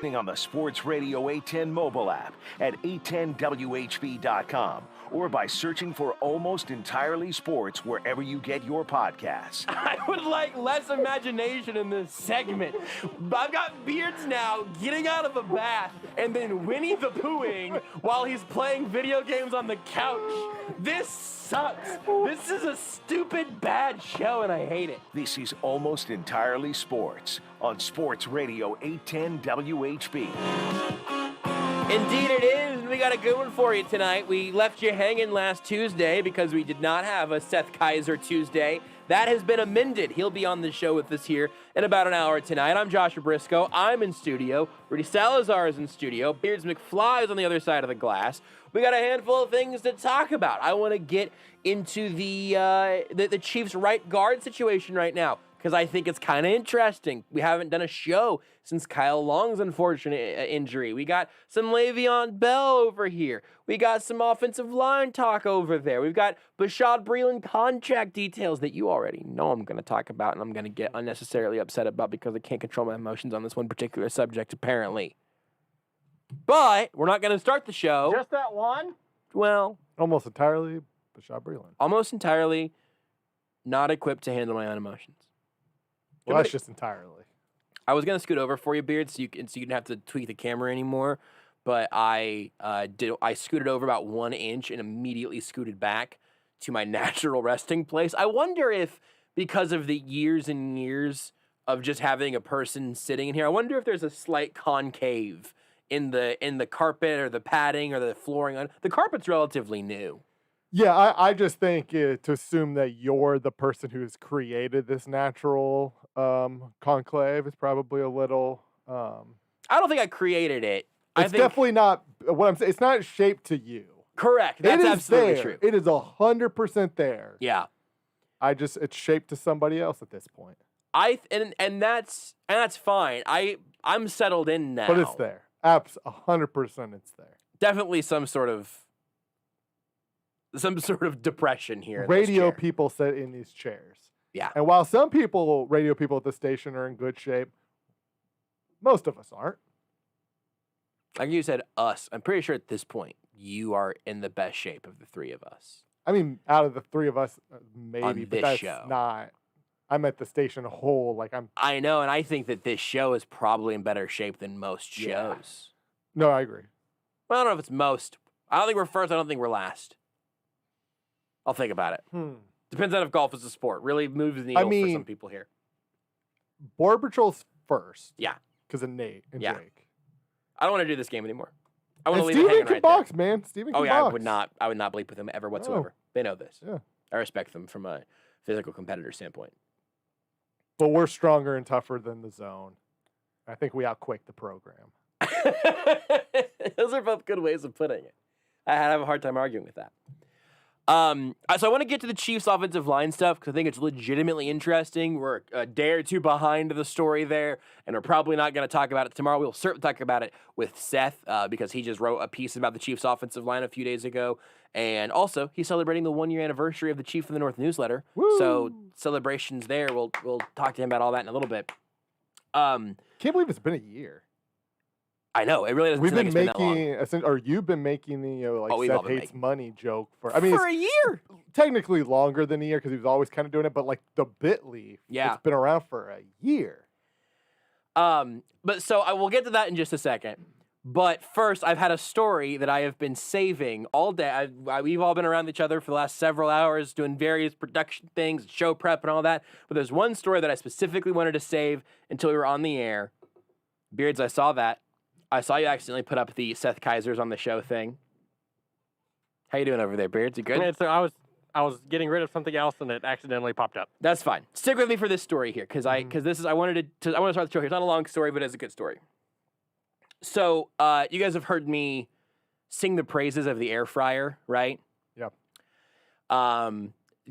On the Sports Radio 810 mobile app at 810WHB.com or by searching for Almost Entirely Sports wherever you get your podcasts. I would like less imagination in this segment. I've got Beards now getting out of the bath and then Winnie the Poohing while he's playing video games on the couch. This sucks. This is a stupid, bad show, and I hate it. This is Almost Entirely Sports on Sports Radio 810 WHB. Indeed it is. We got a good one for you tonight. We left you hanging last Tuesday because we did not have a Seth Keysor Tuesday. That has been amended. He'll be on the show with us here in about an hour tonight. I'm Joshua Brisco. I'm in studio. Rudy Salazar is in studio. Beards McFly is on the other side of the glass. We got a handful of things to talk about. I want to get into the Chiefs' right guard situation right now because I think it's kind of interesting. We haven't done a show since Kyle Long's unfortunate injury. We got some Le'Veon Bell over here. We got some offensive line talk over there. We've got Bashaud Breeland contract details that you already know I'm going to talk about and I'm going to get unnecessarily upset about because I can't control my emotions on this one particular subject, apparently. But we're not going to start the show. Just that one? Well, almost entirely Bashaud Breeland. Almost entirely not equipped to handle my own emotions. Well, that's just entirely. I was going to scoot over for you, Beard, so you didn't have to tweak the camera anymore. But I scooted over about 1 inch and immediately scooted back to my natural resting place. I wonder if, because of the years and years of just having a person sitting in here, I wonder if there's a slight concave in the carpet or the padding or the flooring. The carpet's relatively new. Yeah, I just think to assume that you're the person who's created this natural conclave is probably a little. I don't think I created it. It's definitely not what I'm saying. It's not shaped to you. Correct. That's absolutely true. It is 100% there. Yeah. It's shaped to somebody else at this point. And that's fine. I'm settled in now. But it's there. 100% it's there. Definitely some sort of depression here. Radio people sit in these chairs. Yeah. And while some radio people at the station are in good shape, most of us aren't. Like you said, us. I'm pretty sure at this point you are in the best shape of the three of us. I mean, out of the three of us, maybe, on but that's show. Not. I'm at the station whole. I know, and I think that this show is probably in better shape than most shows. Yeah. No, I agree. Well, I don't know if it's most. I don't think we're first. I don't think we're last. I'll think about it. Depends on if golf is a sport. Really moves the needle for some people here. Border Patrol's first. Yeah. Because of Nate and Jake. I don't want to do this game anymore. I want to leave Steven it hanging can right box, there. man. Steven can box. box. I would not bleep with them ever whatsoever. They know this. Yeah. I respect them from a physical competitor standpoint. But we're stronger and tougher than the zone. I think we outquick the program. Those are both good ways of putting it. I have a hard time arguing with that. So I want to get to the Chiefs' offensive line stuff because I think it's legitimately interesting. We're a day or two behind the story there, and we're probably not going to talk about it tomorrow. We'll certainly talk about it with Seth because he just wrote a piece about the Chiefs' offensive line a few days ago. And also, he's celebrating the 1-year anniversary of the Chief of the North newsletter. Woo! So celebrations there. We'll talk to him about all that in a little bit. Can't believe it's been a year. I know, it really doesn't seem like it's been that long. Or you've been making the Seth hates money joke for a year. Technically longer than a year because he was always kind of doing it, but the Bitly, it's been around for a year. But so I will get to that in just a second. But first, I've had a story that I have been saving all day. We've all been around each other for the last several hours doing various production things, show prep and all that. But there's one story that I specifically wanted to save until we were on the air. Beards, I saw that. I saw you accidentally put up the Seth Keysors on the show thing. How you doing over there, Beards? You good? So I was getting rid of something else and it accidentally popped up. That's fine. Stick with me for this story here because I want to start the show here. It's not a long story, but it's a good story. So you guys have heard me sing the praises of the air fryer, right? Yep.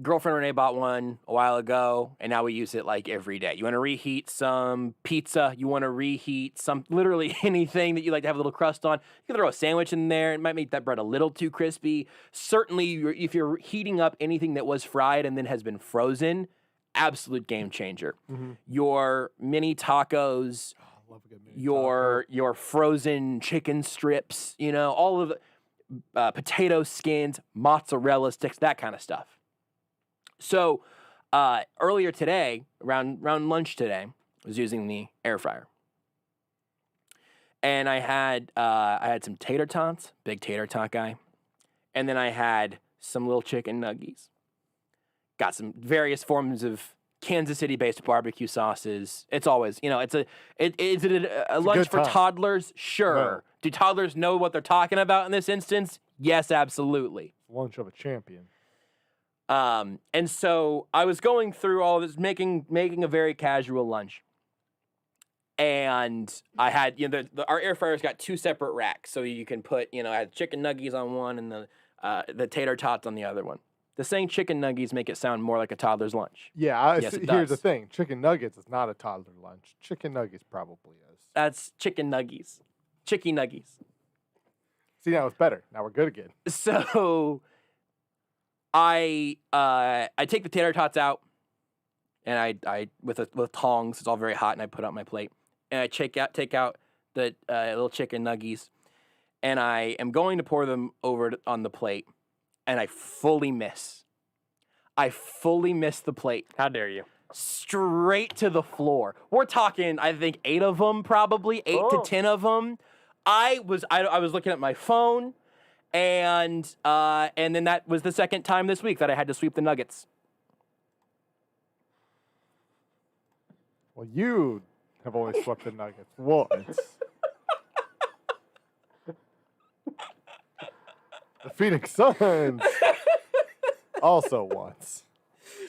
Girlfriend Renee bought one a while ago, and now we use it like every day. You want to reheat some pizza, you want to reheat some literally anything that you like to have a little crust on. You can throw a sandwich in there. It might make that bread a little too crispy. Certainly, if you're heating up anything that was fried and then has been frozen, absolute game changer. Mm-hmm. Your mini tacos love a good mini your frozen chicken strips, all of the potato skins, mozzarella sticks, that kind of stuff. So earlier today, around lunch today, I was using the air fryer. And I had some tater tots, big tater tot guy. And then I had some little chicken nuggies. Got some various forms of Kansas City-based barbecue sauces. It's always, is it a lunch for toddlers? Sure. No. Do toddlers know what they're talking about in this instance? Yes, absolutely. Lunch of a champion. And so I was going through all this, making a very casual lunch. And I had, our air fryer's got two separate racks. So you can put, I had chicken nuggies on one and the tater tots on the other one. The saying chicken nuggies make it sound more like a toddler's lunch. Yeah, Yes, it here's the does. thing. Chicken nuggets is not a toddler lunch. Chicken nuggets probably is. That's chicken nuggies. Chicky nuggies. See, now it's better. Now we're good again. So I take the tater tots out, and I with tongs, it's all very hot, and I put it on my plate. And I take out the little chicken nuggies, and I am going to pour them over on the plate, and I fully miss. I fully miss the plate. How dare you? Straight to the floor. We're talking, I think, 8 of them, probably 8 to 10 of them. I was looking at my phone, and then that was the second time this week that I had to sweep the nuggets. Well, you have only swept the nuggets once. The Phoenix Suns also once.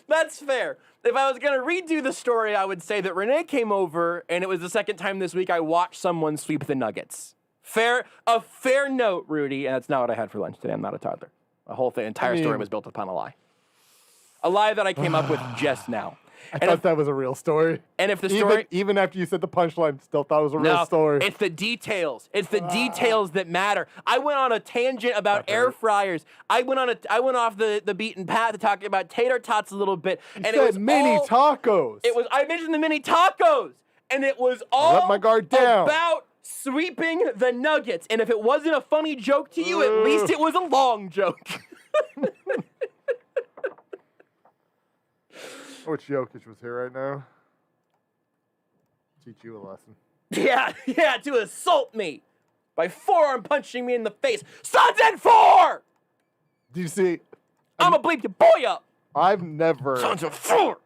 That's fair. If I was going to redo the story, I would say that Renee came over, and it was the second time this week I watched someone sweep the nuggets. A fair note, Rudy, and that's not what I had for lunch today. I'm not a toddler. The whole entire story was built upon a lie. A lie that I came up with just now. I thought that was a real story. And if the story... Even after you said the punchline, still thought it was a real story. It's the details. It's the details that matter. I went on a tangent about air fryers. I went off the beaten path talking about tater tots a little bit. You and said it was mini tacos. I mentioned the mini tacos. And it was all let my guard down. About sweeping the nuggets. And if it wasn't a funny joke to you, at least it was a long joke. I wish Jokic was here right now. Teach you a lesson. Yeah, to assault me by forearm punching me in the face. Suns in 4! Do you see? I'm gonna bleep your boy up. I've never Suns in 4!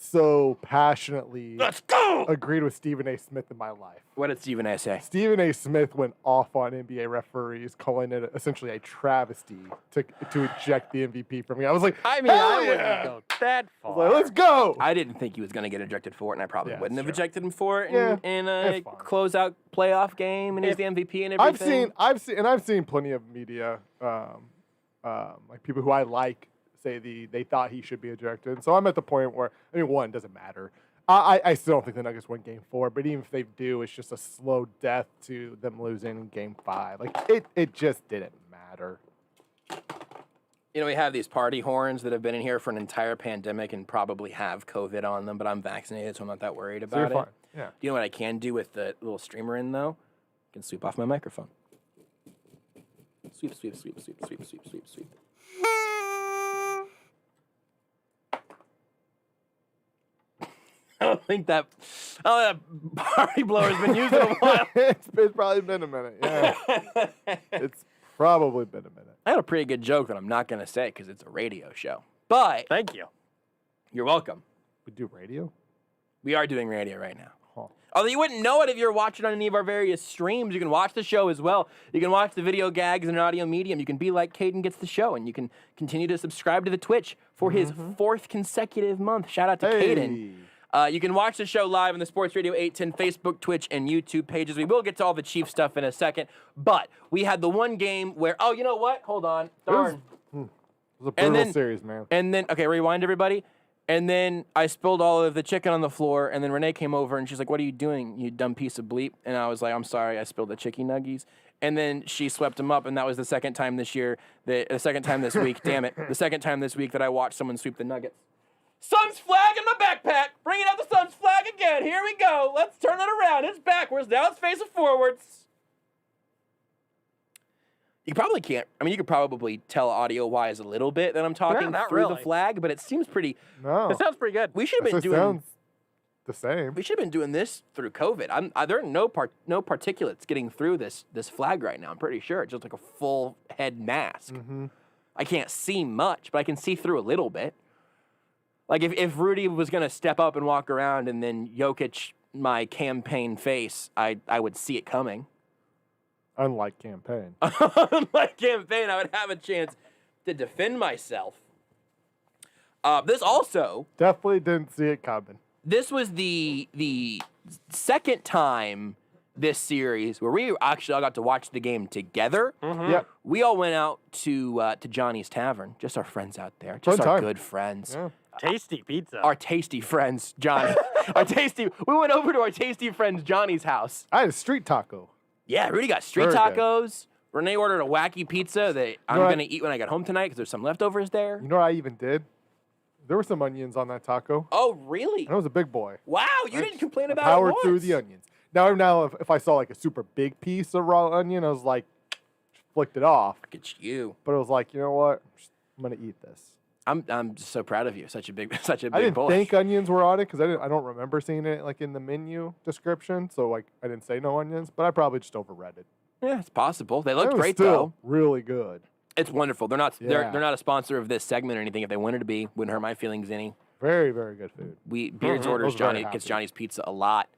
so passionately Let's go! agreed with Stephen A. Smith in my life. What did Stephen A. say? Stephen A. Smith went off on NBA referees, calling it essentially a travesty to eject the MVP from me. I was like, I mean, hell I wouldn't yeah! go that I far. was like, let's go. I didn't think he was going to get ejected for it, and I probably Yeah, wouldn't have sure. ejected him for it Yeah, in a it's fine. closeout playoff game, and he's the MVP and everything. I've seen plenty of media, like people who I like say they thought he should be ejected. So I'm at the point where one doesn't matter. I still don't think the Nuggets win Game 4, but even if they do, it's just a slow death to them losing in Game 5. Like it just didn't matter. We have these party horns that have been in here for an entire pandemic and probably have COVID on them, but I'm vaccinated, so I'm not that worried So you're about it. fine. Yeah. Do you know what I can do with the little streamer in, though? I can sweep off my microphone. Sweep, sweep, sweep, sweep, sweep, sweep, sweep, sweep. I don't think that party blower's been used in a while. It's probably been a minute. Yeah. It's probably been a minute. I had a pretty good joke that I'm not going to say because it's a radio show. But Thank you. you're welcome. We do radio? We are doing radio right now. Huh. Although you wouldn't know it if you're watching on any of our various streams. You can watch the show as well. You can watch the video gags in an audio medium. You can be like Caden Gets the Show, and you can continue to subscribe to the Twitch for his 4th consecutive month. Shout out to Caden. You can watch the show live on the Sports Radio 810 Facebook, Twitch, and YouTube pages. We will get to all the Chief stuff in a second. But we had the one game where, oh, you know what? Hold on. Darn. It was a brutal then- series, man. And then, okay, rewind, everybody. And then I spilled all of the chicken on the floor, and then Renee came over, and she's like, what are you doing, you dumb piece of bleep? And I was like, I'm sorry, I spilled the chicken nuggies. And then she swept them up, and that was the second time this year, the second time this week, damn it, the second time this week that I watched someone sweep the nuggets. Suns flag in my backpack. Bringing out the Suns flag again. Here we go. Let's turn it around. It's backwards. Now it's facing forwards. You probably can't. I mean, you could probably tell audio-wise a little bit that I'm talking not through really. the flag, but it seems pretty. No. It sounds pretty good. We should have been It doing. sounds the same. We should have been doing this through COVID. There are no particulates getting through this flag right now. I'm pretty sure it's just like a full head mask. Mm-hmm. I can't see much, but I can see through a little bit. Like if Rudy was gonna step up and walk around, and then Jokic my campaign face, I would see it coming. Unlike campaign. Unlike campaign, I would have a chance to defend myself. This also. Definitely didn't see it coming. This was the second time this series where we actually all got to watch the game together. Mm-hmm. Yep. We all went out to Johnny's Tavern, just our friends out there, just Fun our time. good friends, Yeah. Tasty pizza. our tasty friends, Johnny. We went over to our tasty friends Johnny's house. I had a street taco. Yeah, Rudy got street Very good. tacos. Renee ordered a wacky pizza that I'm know what? gonna eat when I get home tonight because there's some leftovers there. You know what I even did? There were some onions on that taco. Oh, really? And I was a big boy. Wow, you didn't complain about Powered it once. through the onions. Now, if I saw like a super big piece of raw onion, I was like, flicked it off. Look at you. But it was like, you know what? I'm gonna eat this. I'm just so proud of you. Such a big I didn't boy. think onions were on it because I don't remember seeing it like in the menu description. So like I didn't say no onions, but I probably just overread it. Yeah, it's possible. They It look was great still though. really good. It's wonderful. They're not Yeah. they're not a sponsor of this segment or anything. If they wanted to be, wouldn't hurt my feelings any. Very, very good food. Beards I orders was very gets happy. Johnny's Pizza a lot.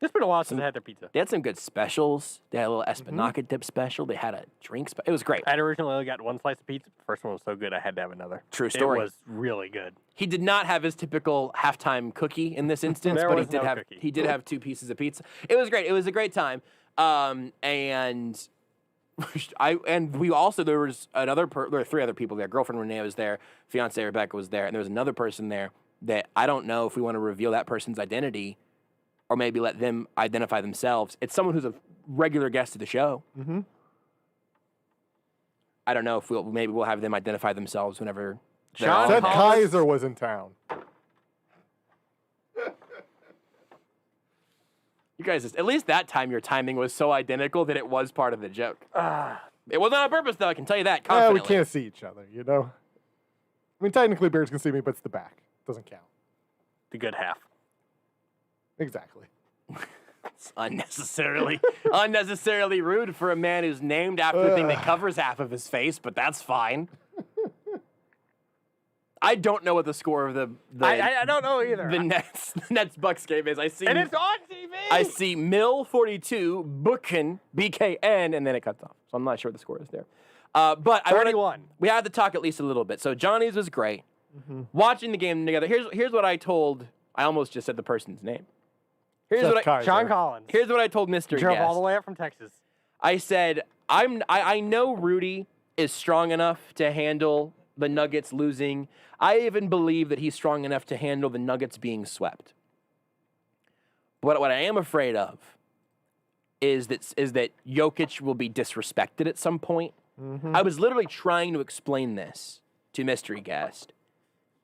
It's been a while since I had their pizza. They had some good specials. They had a little Mm-hmm. espinaca dip special. They had a drink it was great. I had originally only got one slice of pizza. The first one was so good I had to have another. True story. It was really good. He did not have his typical halftime cookie in this instance, There but he was did no have cookie. he did have 2 pieces of pizza. It was great. It was a great time. And we also there was there were 3 other people there. Girlfriend Renee was there, fiance Rebecca was there, and there was another person there that I don't know if we want to reveal that person's identity or maybe let them identify themselves. It's someone who's a regular guest of the show. Mm-hmm. I don't know if we'll have them identify themselves whenever they're Sean on Seth there. Collins- Keysor was in town. You guys, at least that time your timing was so identical that it was part of the joke. It wasn't on purpose, though, I can tell you that Yeah, confidently. we can't see each other, you know? I mean, technically, Bears can see me, but it's the back. Doesn't count. The good half. Exactly. It's unnecessarily rude for a man who's named after the thing that covers half of his face, but that's fine. I don't know what the score of the I don't know either. the Nets Bucks game is. I see And it's on TV. I see Mill 42, Bookin, BKN, and then it cuts off. So I'm not sure what the score is there. But 31. We had to talk at least a little bit. So Johnny's was great. Watching the game together. Here's what I told. I almost just said the person's name. Here's Seth what I Keysor. Sean Collins. here's what I told Mystery Drove all Guest. the way up from Texas. I said I know Rudy is strong enough to handle the Nuggets losing. I even believe that he's strong enough to handle the Nuggets being swept. But what I am afraid of is that Jokic will be disrespected at some point. I was literally trying to explain this to Mystery Guest,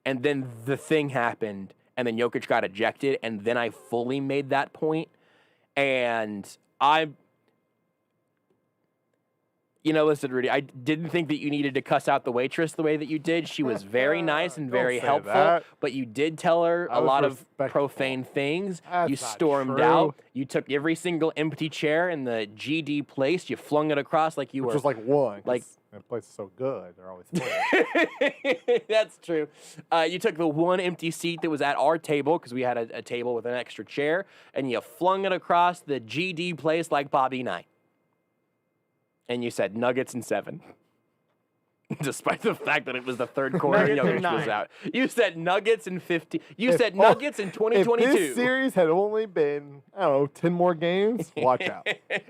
and then the thing happened, and then Jokic got ejected, and then I fully made that point, and listen, Rudy, I didn't think that you needed to cuss out the waitress the way that you did. She was very nice and Don't very say helpful, that. but you did tell her I a was lot of respectful. profane things. That's You not stormed true. out. You took every single empty chair in the GD place. You flung it across like you Which were. was like one. 'cause like- that place is so good. They're always full. That's true. You took the one empty seat that was at our table because we had a table with an extra chair, and you flung it across the GD place like Bobby Knight. And you said Nuggets in 7. Despite the fact that it was the third quarter and Nuggets in Jokic was 9. out. You said Nuggets in 50. You said Nuggets in If 2022. this series had only been, 10 more games, watch out.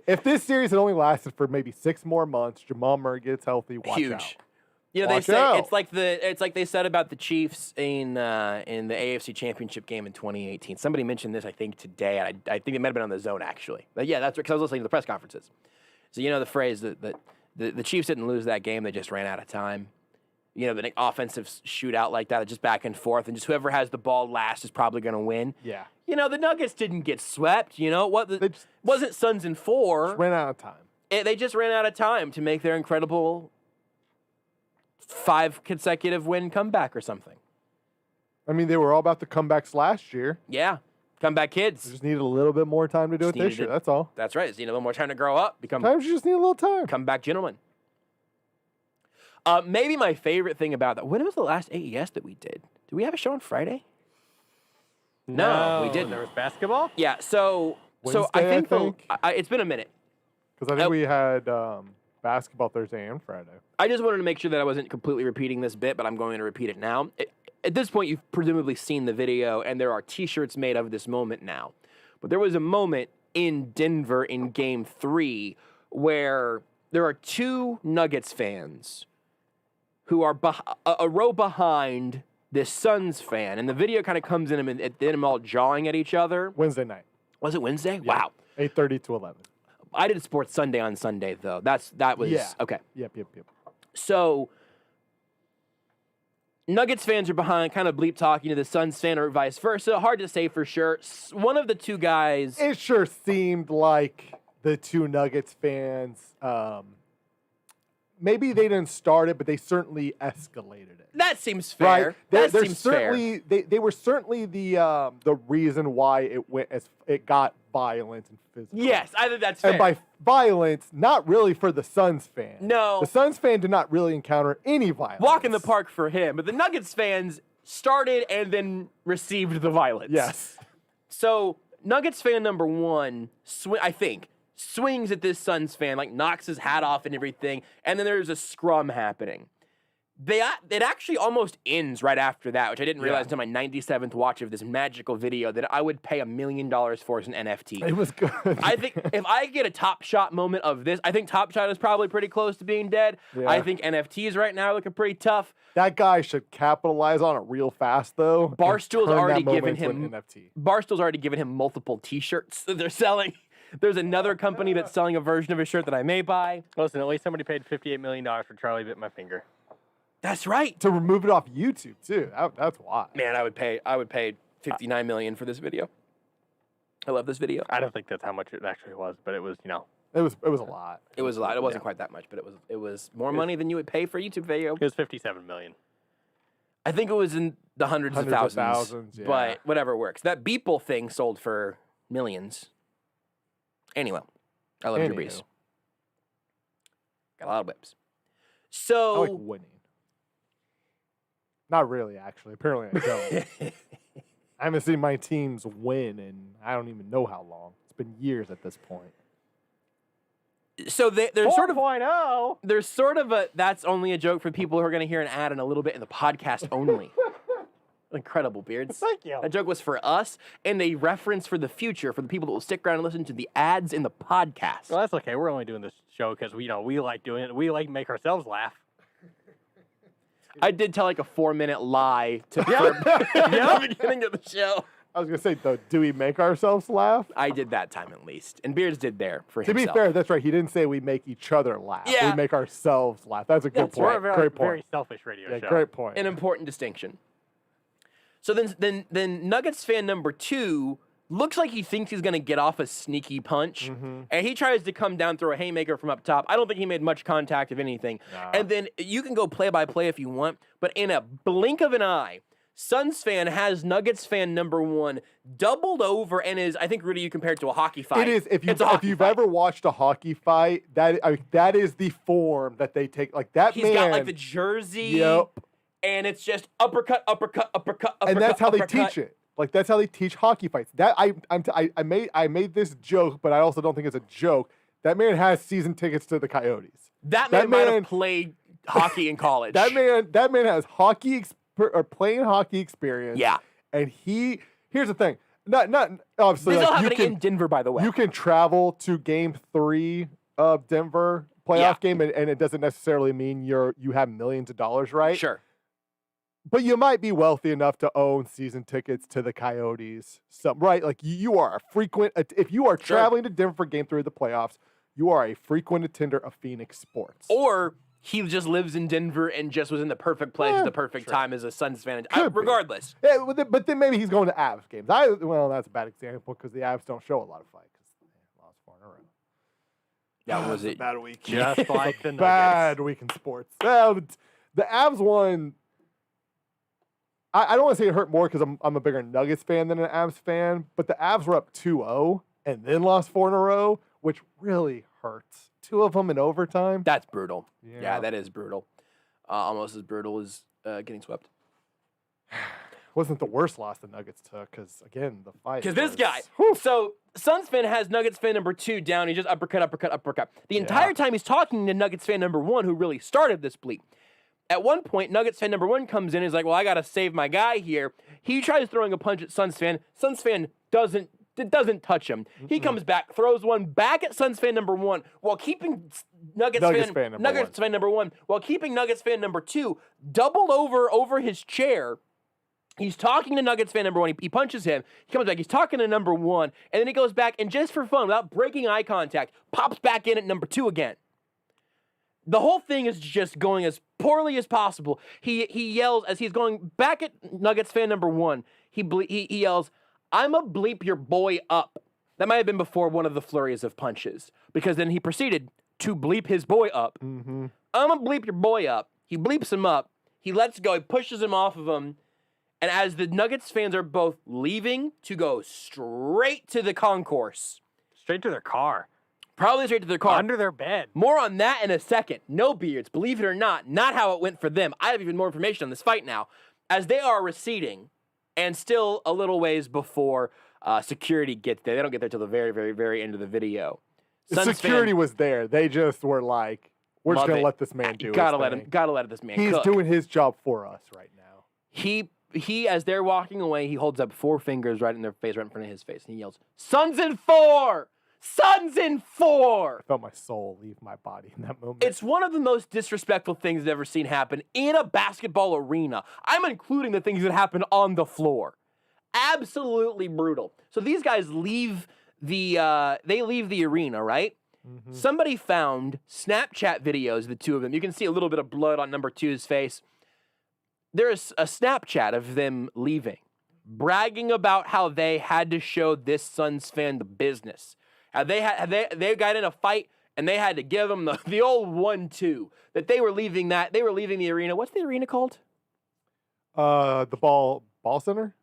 If this series had only lasted for maybe 6 more months, Jamal Murray gets healthy, watch Huge. out. You know, Watch they say out. it's like they said about the Chiefs in the AFC Championship game in 2018. Somebody mentioned this, I think, today. I think it might have been on the Zone, actually. But yeah, that's because I was listening to the press conferences. So you know the phrase that the Chiefs didn't lose that game; they just ran out of time. the offensive shootout like that, just back and forth, and just whoever has the ball last is probably going to win. Yeah. The Nuggets didn't get swept. Wasn't Suns in 4. Just ran out of time. They just ran out of time to make their incredible 5 consecutive win comeback or something. I mean, they were all about the comebacks last year. Yeah. Comeback kids. They just needed a little bit more time to do it this year. That's all. That's right. Just need a little more time to grow up. Sometimes you just need a little time. Comeback gentlemen. Maybe my favorite thing about that. When was the last AES that we did? Did we have a show on Friday? No, we didn't. There was basketball? Yeah, so Wednesday, I think, I it's been a minute. Because I think we had basketball Thursday and Friday. I just wanted to make sure that I wasn't completely repeating this bit, but I'm going to repeat it now. At this point, you've presumably seen the video, and there are T-shirts made of this moment now. But there was a moment in Denver in Game 3 where there are 2 Nuggets fans who are a row behind this Suns fan, and the video kind of comes in and them all jawing at each other. Wednesday night. Was it Wednesday? Yeah. Wow. 8:30 to 11. I did Sports Sunday on Sunday, though. That was okay. Yep. So Nuggets fans are behind, kind of bleep talking to the Suns fan or vice versa. Hard to say for sure. One of the 2 guys. It sure seemed like the 2 Nuggets fans. Maybe they didn't start it, but they certainly escalated it. That seems fair. Right? That They're seems certainly fair. They were certainly the reason why it got violent and physical. Yes, I think that's fair. And by violence, not really for the Suns fan. No. The Suns fan did not really encounter any violence. Walk in the park for him, but the Nuggets fans started and then received the violence. Yes. So Nuggets fan number 1, I think, swings at this Suns fan, like knocks his hat off and everything, and then there's a scrum happening. It actually almost ends right after that, which I didn't realize until my 97th watch of this magical video that I would pay $1 million for as an NFT. It was good. I think if I get a Top Shot moment of this, I think Top Shot is probably pretty close to being dead. Yeah. I think NFTs right now are looking pretty tough. That guy should capitalize on it real fast, though. Barstool's already given him him NFT. Barstool's already given him multiple T-shirts that they're selling. There's another company that's selling a version of a shirt that I may buy. Listen, at least somebody paid $58 million for Charlie Bit My Finger. That's right. To remove it off YouTube too. That's why. Man, I would pay $59 million for this video. I love this video. I don't think that's how much it actually was, but it was, It was a lot. It was a lot. It wasn't quite that much, but it was more money than you would pay for a YouTube video. It was $57 million. I think it was in the hundreds of thousands. Yeah. But whatever works. That Beeple thing sold for millions. Anyway, I love Drew Brees. Got a lot of whips. So I like winning. Not really, actually. Apparently, I don't. I haven't seen my teams win in I don't even know how long. It's been years at this point. So there's sort of 4.0. There's sort of a that's only a joke for people who are going to hear an ad in a little bit in the podcast only. Incredible, Beards. Thank you. That joke was for us and a reference for the future for the people that will stick around and listen to the ads in the podcast. Well, that's okay. We're only doing this show because we like doing it. We like to make ourselves laugh. I did tell like a 4-minute lie to the beginning of the show. I was going to say, though, do we make ourselves laugh? I did that time at least. And Beards did there for To himself. be fair, that's right. He didn't say we make each other laugh. Yeah. We make ourselves laugh. That's a good That's point. right. We're a Great point. very selfish radio show. Great point. An important distinction. So then Nuggets fan number 2 looks like he thinks he's going to get off a sneaky punch, and he tries to come down, throw a haymaker from up top. I don't think he made much contact of anything. Nah. And then you can go play-by-play if you want, but in a blink of an eye, Suns fan has Nuggets fan number 1 doubled over and is, I think, Rudy, you compared to a hockey fight. It is. If you've fight. ever watched a hockey fight, that is the form that they take. Like that He's man. got like the jersey. Yep. And it's just uppercut, uppercut, uppercut, uppercut. And that's how they uppercut. teach it. Like that's how they teach hockey fights. That I made this joke, but I also don't think it's a joke. That man has season tickets to the Coyotes. That man might have played hockey in college. That man has playing hockey experience. Yeah. And here's the thing. Not obviously. This is all like, happening in Denver, by the way. You can travel to Game 3 of Denver playoff game, and it doesn't necessarily mean you have millions of dollars, right? Sure. But you might be wealthy enough to own season tickets to the Coyotes. Right? Like you are a frequent. If you are traveling to Denver for Game 3 of the playoffs, you are a frequent attender of Phoenix sports. Or he just lives in Denver and just was in the perfect place at the perfect time as a Suns fan. Regardless. Yeah, but then maybe he's going to Avs games. Well, that's a bad example because the Avs don't show a lot of fight because they lost 4 in a row. That was a it. bad week. Just like the Nuggets. Bad week in sports. Well, the Avs won. I don't want to say it hurt more because I'm a bigger Nuggets fan than an Avs fan, but the Avs were up 2-0 and then lost 4 in a row, which really hurts. 2 of them in overtime. That's brutal. Yeah. Yeah, that is brutal. Almost as brutal as getting swept. Wasn't the worst loss the Nuggets took because, again, the fight. Because this was- guy. Whew. So Suns fan has Nuggets fan number 2 down. He just uppercut. The entire time he's talking to Nuggets fan number 1, who really started this bleep. At one point, Nuggets fan number 1 comes in and is like, well, I got to save my guy here. He tries throwing a punch at Suns fan. Suns fan doesn't touch him. He comes back, throws one back at Suns fan number 1 while keeping Nuggets fan number 1 while keeping Nuggets fan number 2 doubled over his chair. He's talking to Nuggets fan number 1. He punches him. He comes back. He's talking to number 1, and then he goes back and just for fun, without breaking eye contact, pops back in at number 2 again. The whole thing is just going as poorly as possible. He yells as he's going back at Nuggets fan number 1. He yells, "I'ma bleep your boy up." That might have been before one of the flurries of punches, because then he proceeded to bleep his boy up. Mm-hmm. "I'ma bleep your boy up." He bleeps him up. He lets go. He pushes him off of him. And as the Nuggets fans are both leaving to go straight to the concourse, Straight to their car. probably straight to their car. Under their bed. More on that in a second. No beards, believe it or not how it went for them. I have even more information on this fight now. As they are receding, and still a little ways before security gets there. They don't get there till the very, very, very end of the video. Security was there. They just were like, we're just going to let this man do Gotta his let thing. him. Gotta let this man He's cook. doing his job for us right now. He, as they're walking away, he holds up 4 fingers right in their face, right in front of his face, and he yells, "Suns in 4! Suns in 4!" I felt my soul leave my body in that moment. It's one of the most disrespectful things I've ever seen happen in a basketball arena. I'm including the things that happen on the floor. Absolutely brutal. So these guys leave the arena, right? Mm-hmm. Somebody found Snapchat videos of the 2 of them. You can see a little bit of blood on number 2's face. There's a Snapchat of them leaving, bragging about how they had to show this Suns fan the business. How they got in a fight and they had to give them the old 1-2. That they were leaving the arena. What's the arena called? The ball center?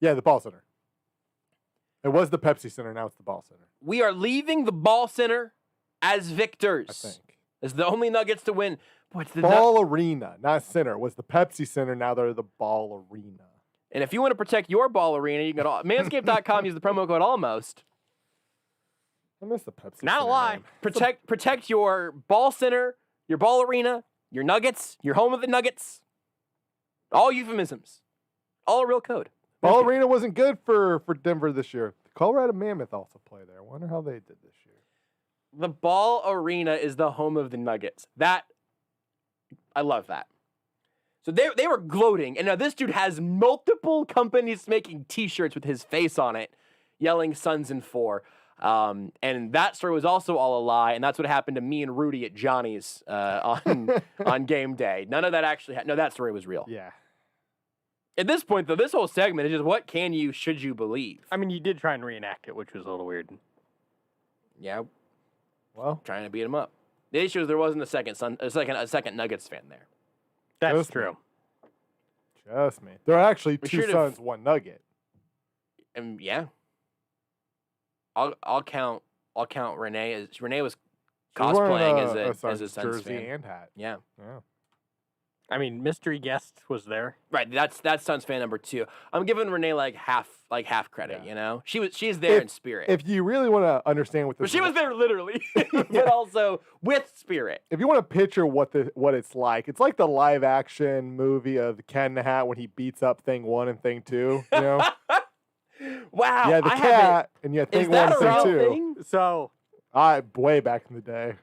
Yeah, the ball center. It was the Pepsi Center, now it's the ball center. We are leaving the ball center as victors. I think. As the only Nuggets to win. Boy, it's the Ball arena, not center. It was the Pepsi Center, now they're the ball arena. And if you want to protect your ball arena, you can go to manscaped.com, use the promo code ALMOST. I miss the Pepsi Not a Center lie. name. Protect your ball center, your ball arena, your Nuggets, your home of the Nuggets. All euphemisms. All a real code. Ball arena wasn't good for Denver this year. The Colorado Mammoth also play there. I wonder how they did this year. The ball arena is the home of the Nuggets. I love that. So they were gloating, and now this dude has multiple companies making T-shirts with his face on it, yelling "Suns in 4." And that story was also all a lie, and that's what happened to me and Rudy at Johnny's on game day. None of that actually happened. No, that story was real. Yeah. At this point, though, this whole segment is just what should you believe? I mean, you did try and reenact it, which was a little weird. Yeah, Well, trying to beat him up. The issue is there wasn't a second Nuggets fan there. That's Just true. just me. There are actually We 2 should've- Suns, 1 Nugget. And yeah, I'll count Renee as Renee was She was wearing cosplaying as a Suns Suns jersey fan. and hat. Yeah, Yeah. I mean, mystery guest was there. right. That's Suns fan number 2. I'm giving Renee like half credit. Yeah. You know, she's there in spirit. If you really want to understand what this But she was there literally, but also with spirit. if you want to picture what it's like the live action movie of the Cat in the Hat when he beats up Thing 1 and Thing 2. You know, Wow. yeah, the I haven't- cat and you had Is Thing that 1 a and Thing real 2. thing? So, Way back in the day,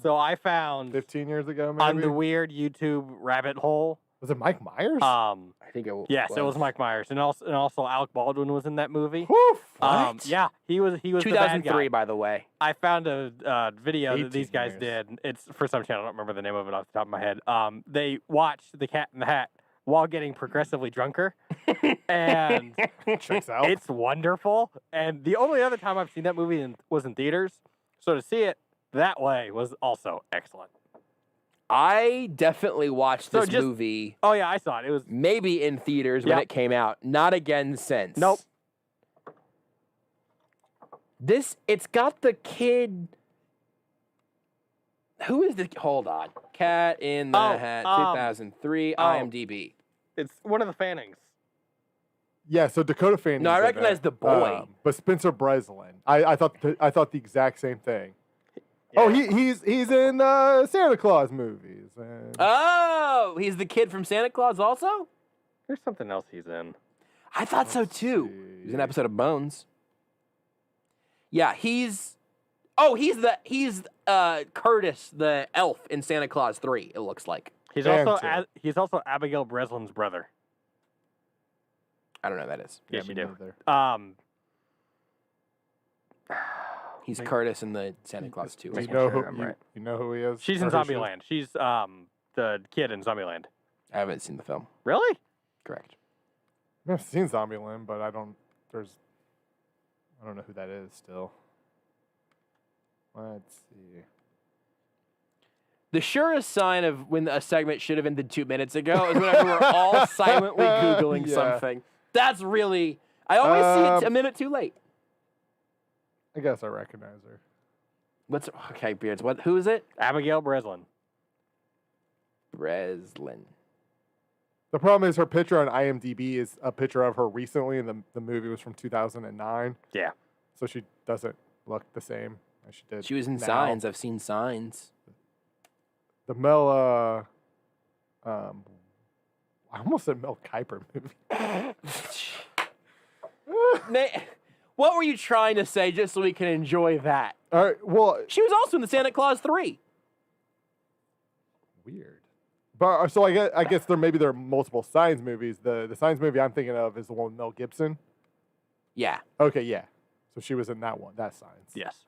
I found 15 years ago, maybe. on the weird YouTube rabbit hole. Was it Mike Myers? I think it was. Yes, it was Mike Myers, and also Alec Baldwin was in that movie. Woof. What? Yeah, he was the bad 2003, guy. by the way. I found a video that these 18 guys years. did. It's for some channel. I don't remember the name of it off the top of my head. They watched The Cat in the Hat while getting progressively drunker, and Checks out. it's wonderful. And the only other time I've seen that movie was in theaters, so to see it that way was also excellent. I definitely watched So this just- movie Oh yeah, I saw it. It was maybe in theaters when Yep. it came out. Not again since. Nope. It's got the kid. Who is the? Hold on. Cat in the Hat, 2003, IMDb. it's one of the Fannings. Yeah, so Dakota Fanning. No, I recognize the boy. But Spencer Breslin. I thought the exact same thing. Oh, he's in Santa Claus movies. And Oh, he's the kid from Santa Claus also? There's something else he's in. I thought so Let's too. see. He's an episode of Bones. Yeah, he's Curtis, the elf in Santa Claus 3, it looks like. He's And also two. he's also Abigail Breslin's brother. I don't know who that is. Yes, me you do. neither. He's Curtis in the Santa Claus 2. You Making know sure who I'm right. you know who he is? She's in Or who she is? Zombieland. She's the kid in Zombieland. I haven't seen the film. Really? Correct. I've seen Zombieland, but I don't know who that is still. Let's see. The surest sign of when a segment should have ended 2 minutes ago is whenever we're all silently Googling Yeah. something. That's really... I always see it a minute too late. I guess I recognize her. Okay, Beards. Who is it? Abigail Breslin. Breslin. The problem is her picture on IMDb is a picture of her recently, and the movie was from 2009. Yeah. So she doesn't look the same as she did. She was in now. Signs. I've seen Signs. The Mel, I almost said Mel Kiper movie. What were you trying to say just so we can enjoy that? All right, well, She was also in the Santa Claus 3. weird. But so I guess there are multiple Signs movies. The Signs movie I'm thinking of is the one with Mel Gibson. Yeah. Okay, yeah. So she was in that one. That's Signs. Yes.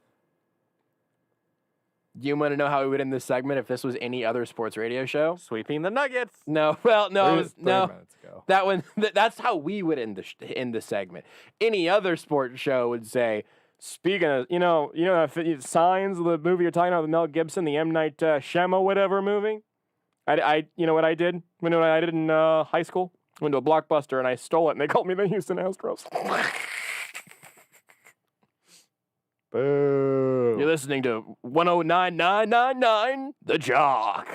Do you want to know how we would end this segment if this was any other sports radio show? Sweeping the Nuggets. No. Well, no. 30 No. minutes ago. That one. That's how we would end the segment. Any other sports show would say, speaking of, Signs, the movie you're talking about with Mel Gibson, the M. Night Shyamalan whatever movie. You know what I did? You know what I did in high school? Went to a Blockbuster and I stole it, and they called me the Houston Astros. Boo. You're listening to 109.999 The Jock.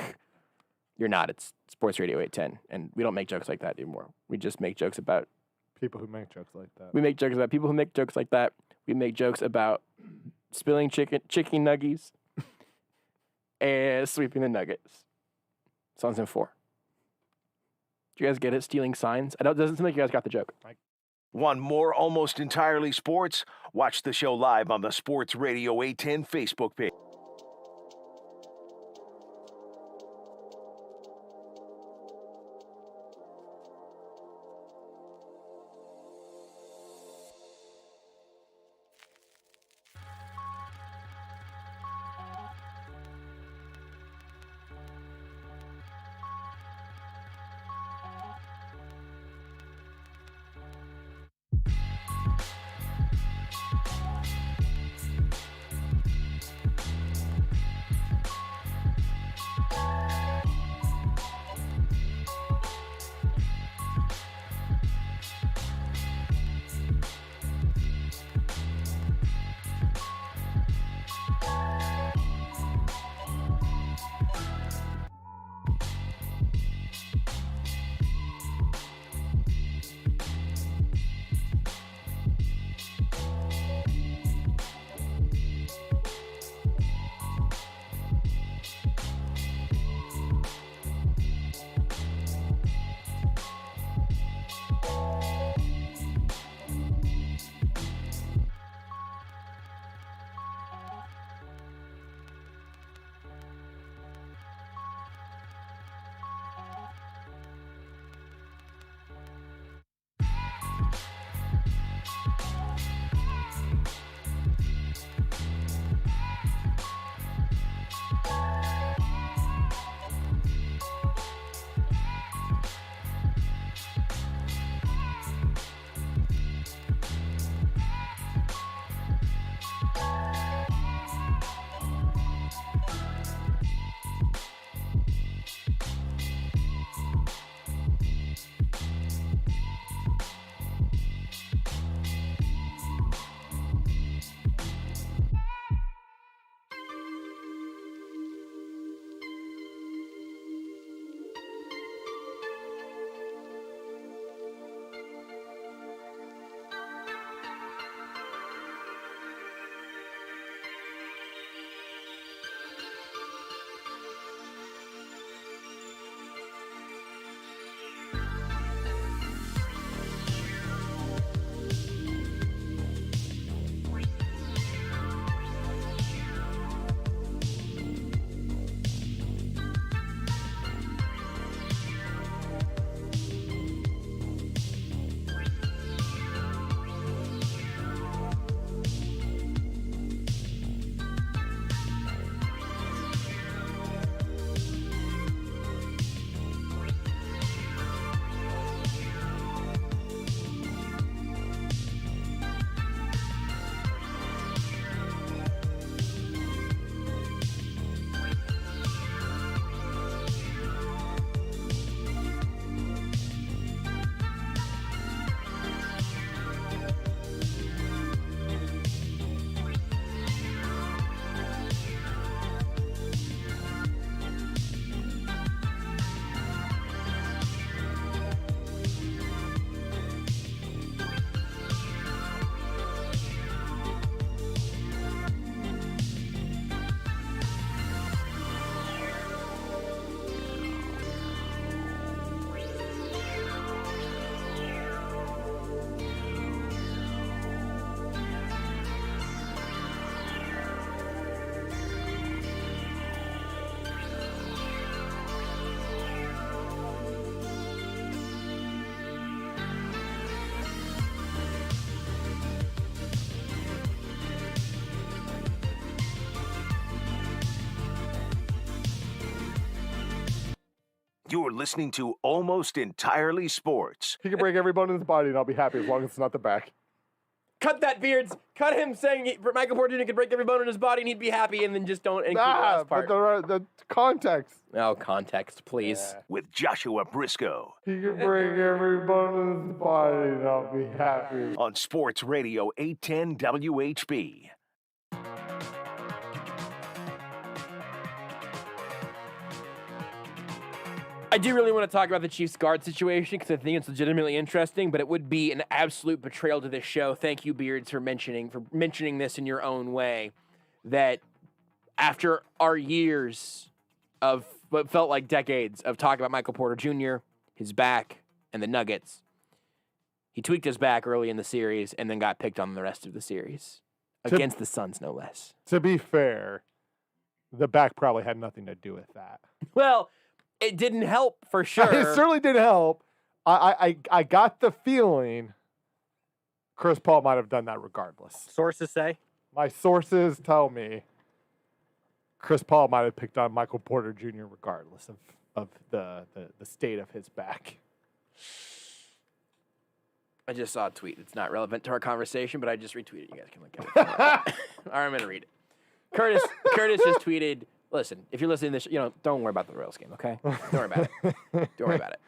You're not. It's Sports Radio 810, and we don't make jokes like that anymore. We just make jokes about. People who make jokes like that. We make jokes about people who make jokes like that. We make jokes about spilling chicken nuggies and sweeping the Nuggets. Sounds in 4. Do you guys get it? Stealing signs? Doesn't seem like you guys got the joke. Want more Almost Entirely Sports? Watch the show live on the Sports Radio 810 Facebook page. You're listening to Almost Entirely Sports. He can break every bone in his body, and I'll be happy as long as it's not the back. Cut that, Beards. Cut him saying Michael Porter Jr. could break every bone in his body and he'd be happy, and then just don't include the last part. But the context. Oh, context, please. Yeah. With Joshua Brisco. He can break every bone in his body, and I'll be happy. On Sports Radio 810 WHB. I do really want to talk about the Chiefs guard situation because I think it's legitimately interesting, but it would be an absolute betrayal to this show. Thank you, Beards, for mentioning this in your own way. That after our years of what felt like decades of talking about Michael Porter Jr., his back, and the Nuggets, he tweaked his back early in the series and then got picked on the rest of the series against the Suns, no less. To be fair, the back probably had nothing to do with that. Well, it didn't help for sure. It certainly did help. I got the feeling Chris Paul might have done that regardless. Sources say. My sources tell me Chris Paul might have picked on Michael Porter Jr. regardless of the state of his back. I just saw a tweet. It's not relevant to our conversation, but I just retweeted. You guys can look at it. All right, I'm going to read it. Curtis just tweeted, listen, if you're listening to this, don't worry about the Royals game, okay? Don't worry about it. Don't worry about it.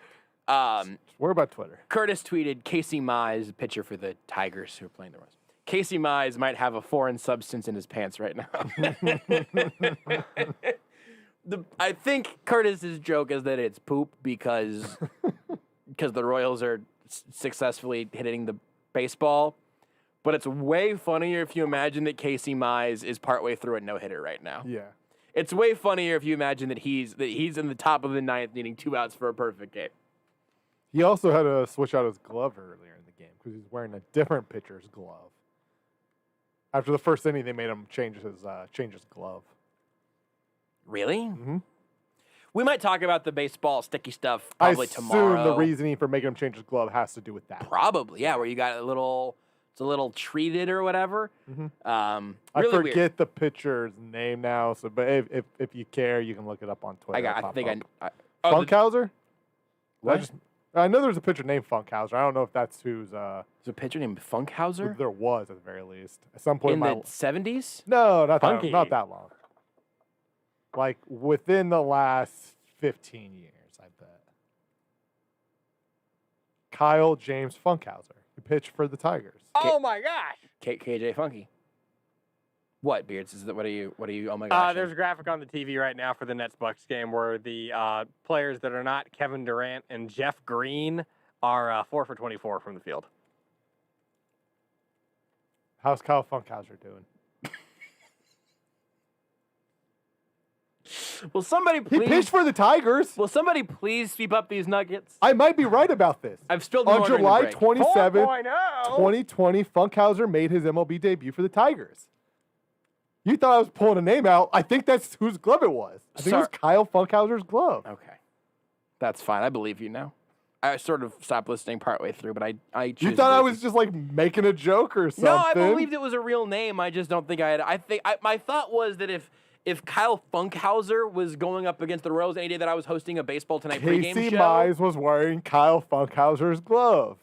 Just worry about Twitter. Curtis tweeted, Casey Mize, pitcher for the Tigers who are playing the Royals. Casey Mize might have a foreign substance in his pants right now. I think Curtis's joke is that it's poop because the Royals are successfully hitting the baseball. But it's way funnier if you imagine that Casey Mize is partway through a no-hitter right now. Yeah. It's way funnier if you imagine that he's in the top of the ninth needing 2 outs for a perfect game. He also had to switch out his glove earlier in the game because he's wearing a different pitcher's glove. After the first inning, they made him change his glove. Really? Mm-hmm. We might talk about the baseball sticky stuff probably tomorrow. I assume the reasoning for making him change his glove has to do with that. Probably, yeah, where you got it's a little treated or whatever. Mm-hmm. Really I forget weird. the pitcher's name now. So, but if you care, you can look it up on Twitter. Funkhauser. What? I know there's a pitcher named Funkhauser. I don't know if that's who's. There's a pitcher named Funkhauser? There was at the very least. At some point in the 70s? No, not Funky. not that long. Like within the last 15 years, I bet. Kyle James Funkhauser, who pitched for the Tigers. Oh my gosh! KJ Funky. What, Beards? What are you? Oh my gosh! There's a graphic on the TV right now for the Nets-Bucks game where the players that are not Kevin Durant and Jeff Green are 4 for 24 from the field. How's Kyle Funkhauser doing? Will somebody please? He pitched for the Tigers. Will somebody please sweep up these Nuggets? I might be right about this. I've spilled On more during the July break. 27th, 4.0. 2020, Funkhauser made his MLB debut for the Tigers. You thought I was pulling a name out. I think that's whose glove it was. I think it was Kyle Funkhauser's glove. Okay. That's fine. I believe you now. I sort of stopped listening partway through, but I choose You thought to I believe was just like making a joke or something. No, I believed it was a real name. I just don't think I had. My thought was that if Kyle Funkhauser was going up against the Royals any day that I was hosting a Baseball Tonight pregame show. Casey Mize was wearing Kyle Funkhauser's glove.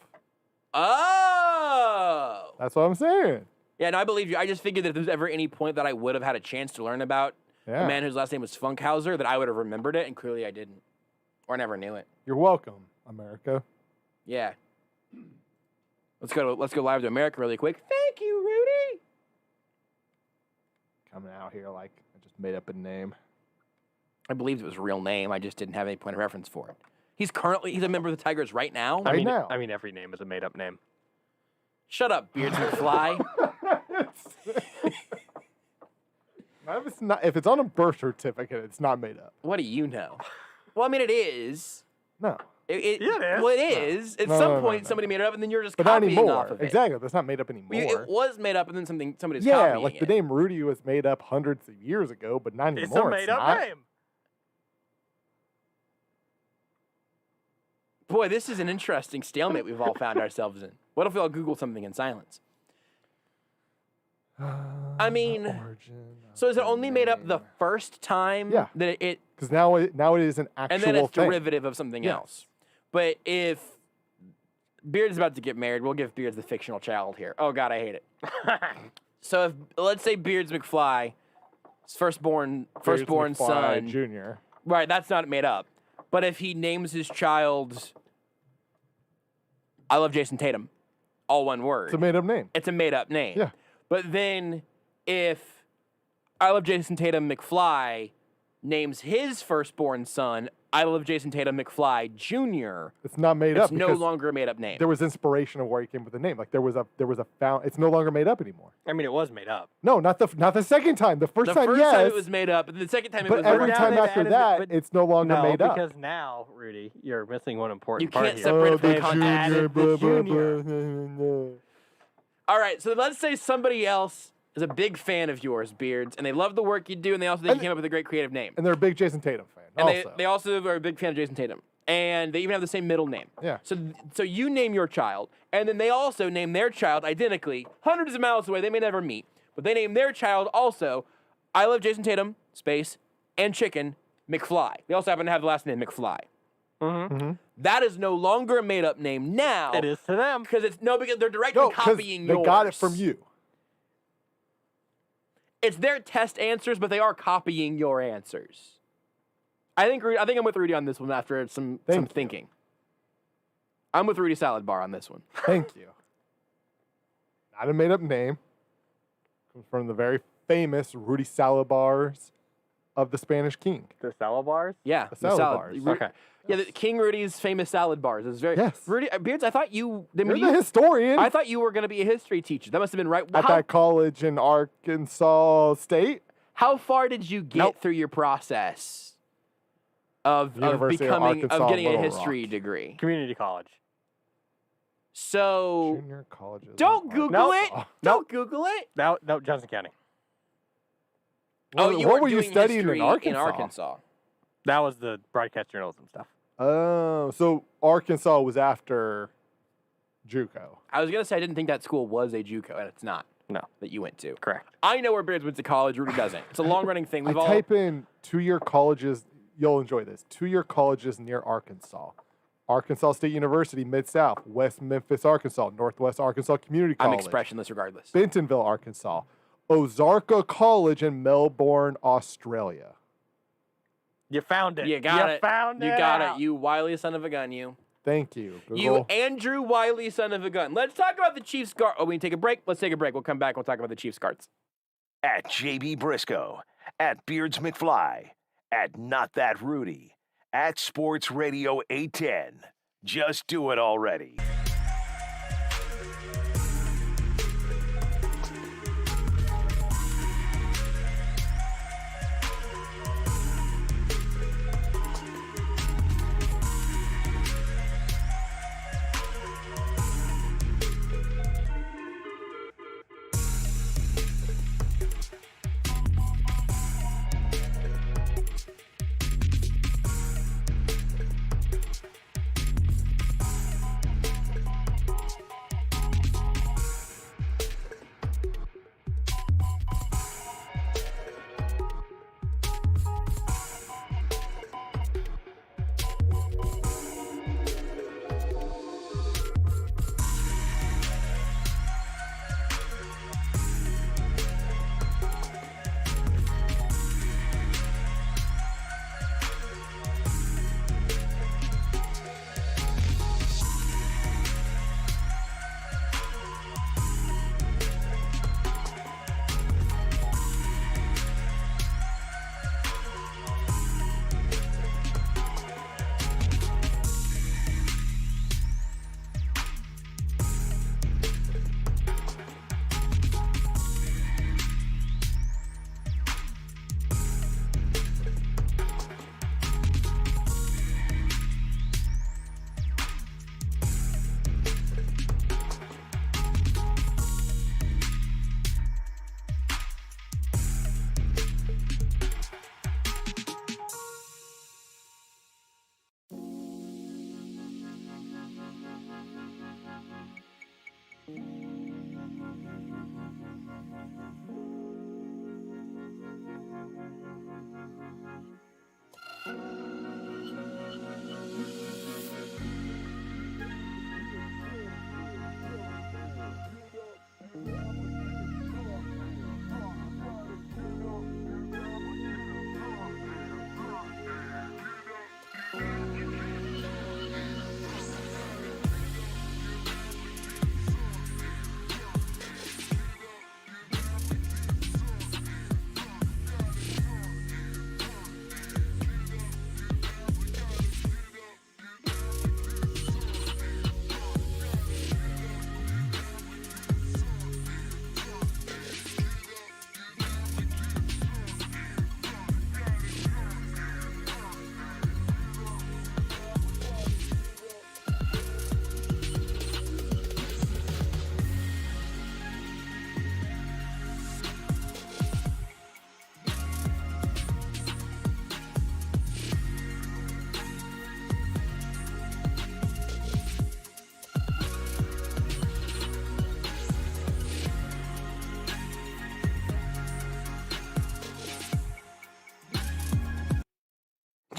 Oh. That's what I'm saying. Yeah, no, I believe you. I just figured that if there was ever any point that I would have had a chance to learn about a man whose last name was Funkhauser, that I would have remembered it, and clearly I didn't. Or never knew it. You're welcome, America. Yeah. Let's go live to America really quick. Thank you, Rudy. Coming out here like I just made up a name. I believed it was a real name. I just didn't have any point of reference for it. He's a member of the Tigers right now. I mean, every name is a made-up name. Shut up, Beards McFly. If it's on a birth certificate, it's not made up. What do you know? Well, I mean, it is. No. It is. is. Well, it is. At some point, somebody made it up, and then you're just but not copying anymore. off of it. Exactly. That's not made up anymore. It was made up, and then somebody's yeah, copying like it. the name Rudy was made up hundreds of years ago, but not anymore. It's a made-up name. Boy, this is an interesting stalemate we've all found ourselves in. What if we all Google something in silence? I mean, so is it only made up the first time Yeah. that it Because now it is an actual and then it's thing. derivative of something Yes. else? But if Beard's about to get married, we'll give Beards the fictional child here. Oh God, I hate it. So if let's say Beard's McFly, his firstborn McFly son, Jr. right? That's not made up. But if he names his child, I love Jason Tatum, all one word. It's a made up name. It's a made up name. Yeah. But then if I love Jason Tatum McFly names his firstborn son, I love Jason Tatum McFly Jr., It's not made up. it's no because longer a made up name. There was inspiration of where he came with the name. Like there was a found. It's no longer made up anymore. I mean, it was made up. No, not the second time. The first The time, first yes. time it was made up, but the second time it But was every original. time they've after added that, but it's no longer No, made up. because now, Rudy, you're missing one You important part can't here. separate it from the the context. junior, The blah, junior. All right, so let's say somebody else is a big fan of yours, Beards, and they love the work you do, and they also think you came up with a great creative name. And they're a big Jason Tatum fan. And also. they also are a big fan of Jason Tatum. And they even have the same middle name. Yeah. So you name your child, and then they also name their child identically, hundreds of miles away. They may never meet, but they name their child also, I love Jason Tatum, space, and chicken, McFly. They also happen to have the last name McFly. Mm-hmm. That is no longer a made-up name now. It is to them. Because because they're directly No, 'cause copying they yours. got it from you. It's their test answers, but they are copying your answers. I think I'm with Rudy on this one after some Thank you. thinking. I'm with Rudy Salad Bar on this one. Thank you. Not a made up name. Comes from the very famous Rudy Salazar's of the Spanish King. The Salazars? Yeah, The salad bars. Okay. Yeah, King Rudy's famous salad bars. It's very Yes. Rudy Beards. I thought you. I You're mean, the historian I thought you were going to be a history teacher. That must have been right. at that college in Arkansas State. How far did you get Nope. through your process of University of becoming Arkansas, getting a Little history Rock. degree? Community college. So Junior colleges. don't in Google Arkansas. it. Don't Google it. No, Johnson County. Oh, What- you what were were you doing studying history in Arkansas? Arkansas. That was the broadcast journalism stuff. Oh, so Arkansas was after JUCO. I was gonna say I didn't think that school was a JUCO, and it's not. No. That you went to. Correct. I know where Beards went to college. Rudy doesn't. It's a long-running thing. We've I all. type in 2-year colleges. You'll enjoy this. 2-year colleges near Arkansas. Arkansas State University, Mid-South. West Memphis, Arkansas. Northwest Arkansas Community I'm College. expressionless regardless. Bentonville, Arkansas. Ozarka College in Melbourne, Australia. You found it. You got it. Found You it. got out. it. You wily son of a gun. You. Thank you, Google. You Andrew Wiley son of a gun. Let's talk about the Chiefs guard. Oh, we need to take a break. Let's take a break. We'll come back. We'll talk about the Chiefs guards. At JB Briscoe, at Beards McFly, at Not That Rudy, at Sports Radio 810. Just do it already.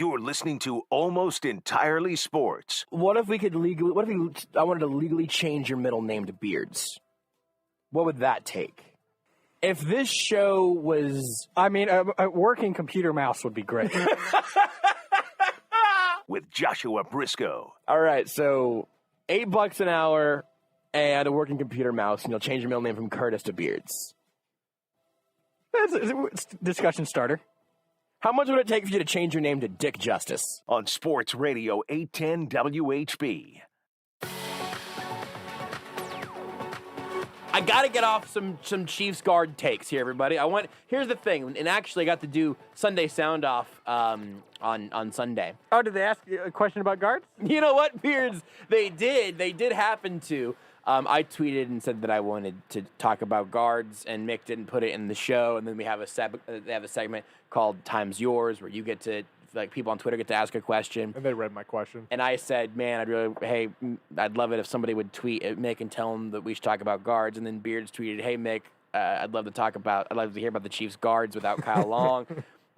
You're listening to Almost Entirely Sports. What if I wanted to legally change your middle name to Beards? What would that take? If this show was... I mean, a working computer mouse would be great. With Joshua Brisco. All right, so $8 an hour and a working computer mouse, and you'll change your middle name from Curtis to Beards. It's a discussion starter. How much would it take for you to change your name to Dick Justice? On Sports Radio 810 WHB. I got to get off some Chiefs guard takes here, everybody. Here's the thing, and actually I got to do Sunday Sound Off on Sunday. Oh, did they ask you a question about guards? You know what, Beards? They did happen to. I tweeted and said that I wanted to talk about guards, and Mick didn't put it in the show. And then we have a segment called Time's Yours, where you get to, like, people on Twitter get to ask a question. And they read my question. And I said, man, I'd love it if somebody would tweet at Mick and tell him that we should talk about guards. And then Beards tweeted, hey, Mick, I'd love to hear about the Chiefs guards without Kyle Long.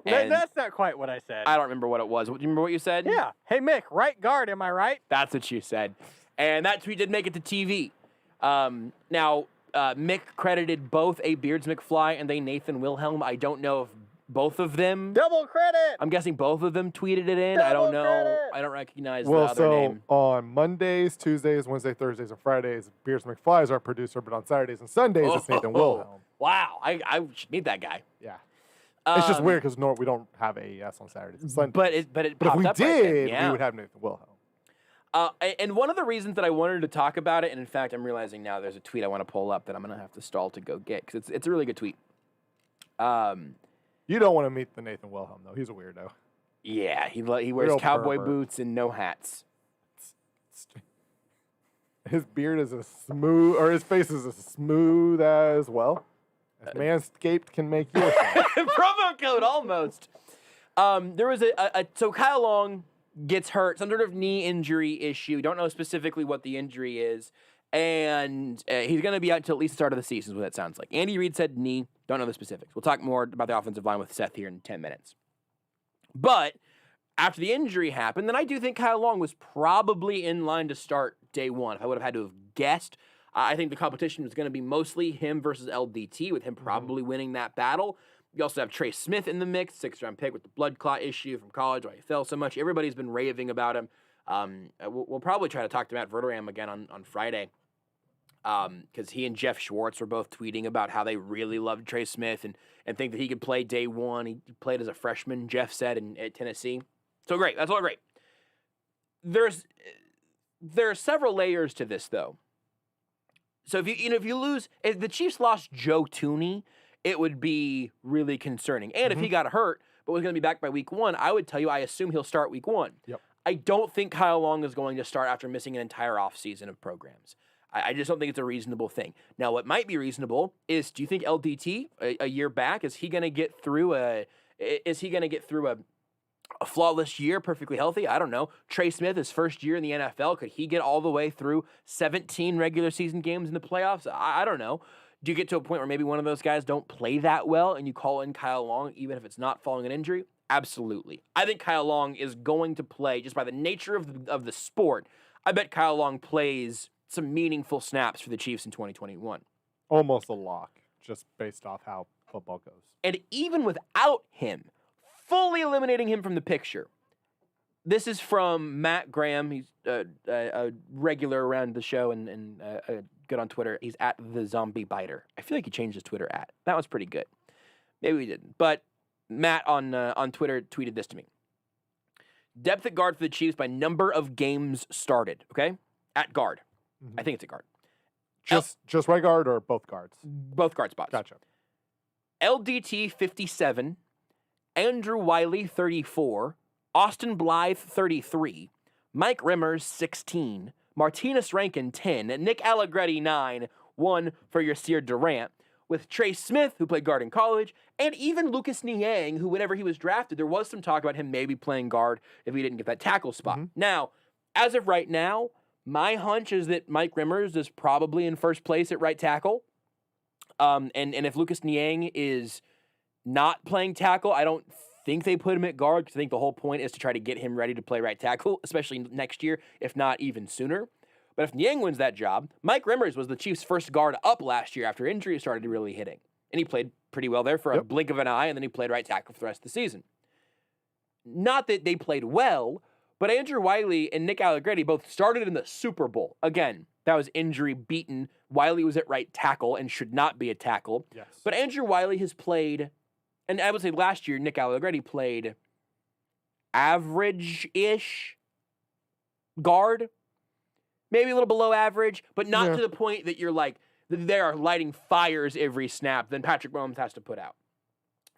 And that's not quite what I said. I don't remember what it was. Do you remember what you said? Yeah. Hey, Mick, right guard, am I right? That's what you said. And that tweet did make it to TV. Now, Mick credited both a Beards McFly and a Nathan Wilhelm. I don't know if both of them. Double credit! I'm guessing both of them tweeted it in. I don't know. Credit. I don't recognize Well, the other name. on Mondays, Tuesdays, Wednesdays, Thursdays, and Fridays, Beards McFly is our producer, but on Saturdays and Sundays, it's Nathan Wilhelm. Wow. I should meet that guy. Yeah. It's just weird because we don't have AES on Saturdays and Sundays. But it But if popped we up right then. did, Yeah. we would have Nathan Wilhelm. And one of the reasons that I wanted to talk about it, and in fact, I'm realizing now there's a tweet I want to pull up that I'm going to have to stall to go get, because it's a really good tweet. You don't want to meet the Nathan Wilhelm, though. He's a weirdo. Yeah, he wears Real cowboy pervert. boots and no hats. His beard is as smooth, or his face is as smooth as, well, as Manscaped can make yours. Promo code almost. There was so Kyle Long gets hurt, some sort of knee injury issue. Don't know specifically what the injury is. And he's going to be out until at least the start of the season, is what that sounds like. Andy Reid said knee. Don't know the specifics. We'll talk more about the offensive line with Seth here in 10 minutes. But after the injury happened, then I do think Kyle Long was probably in line to start day one. If I would have had to have guessed, I think the competition was going to be mostly him versus LDT, with him probably winning that battle. You also have Trey Smith in the mix, 6th-round pick with the blood clot issue from college, why he fell so much. Everybody's been raving about him. We'll probably try to talk to Matt Verderame again on Friday, because he and Jeff Schwartz were both tweeting about how they really loved Trey Smith and think that he could play day one. He played as a freshman, Jeff said, at Tennessee. So great. That's all great. There are several layers to this, though. So if the Chiefs lost Joe Tooney, it would be really concerning. And if he got hurt but was going to be back by week 1, I would tell you I assume he'll start week 1. Yep. I don't think Kyle Long is going to start after missing an entire offseason of programs. I just don't think it's a reasonable thing. Now, what might be reasonable is, do you think LDT a year back, is he going to get through a flawless year, perfectly healthy? I don't know. Trey Smith, his first year in the NFL, could he get all the way through 17 regular season games in the playoffs? I don't know. Do you get to a point where maybe one of those guys don't play that well and you call in Kyle Long, even if it's not following an injury? Absolutely. I think Kyle Long is going to play, just by the nature of the sport. I bet Kyle Long plays some meaningful snaps for the Chiefs in 2021. Almost a lock, just based off how football goes. And even without him, fully eliminating him from the picture. This is from Matt Graham. He's a regular around the show and good on Twitter. He's at the Zombie Biter. I feel like he changed his Twitter at. That was pretty good. Maybe he didn't. But Matt on Twitter tweeted this to me. Depth at guard for the Chiefs by number of games started. Okay, at guard. I think it's a guard. Just right guard or both guards? Both guard spots. Gotcha. LDT 57, Andrew Wiley 34, Austin Blythe 33, Mike Rimmers 16, Martinez Rankin 10, Nick Allegretti 9, 1 for Yasir Durant, with Trey Smith, who played guard in college, and even Lucas Niang, who whenever he was drafted, there was some talk about him maybe playing guard if he didn't get that tackle spot. Now, as of right now, my hunch is that Mike Rimmers is probably in first place at right tackle. And if Lucas Niang is not playing tackle, I don't think they put him at guard because I think the whole point is to try to get him ready to play right tackle, especially next year, if not even sooner. But if Niang wins that job, Mike Rimmers was the Chiefs' first guard up last year after injury started really hitting. And he played pretty well there for a blink of an eye, and then he played right tackle for the rest of the season. Not that they played well, but Andrew Wiley and Nick Allegretti both started in the Super Bowl. Again, that was injury beaten. Wiley was at right tackle and should not be a tackle. Yes. But Andrew Wiley has played, and I would say last year, Nick Allegretti played average-ish guard. Maybe a little below average, but not to the point that you're like, they are lighting fires every snap, then Patrick Mahomes has to put out.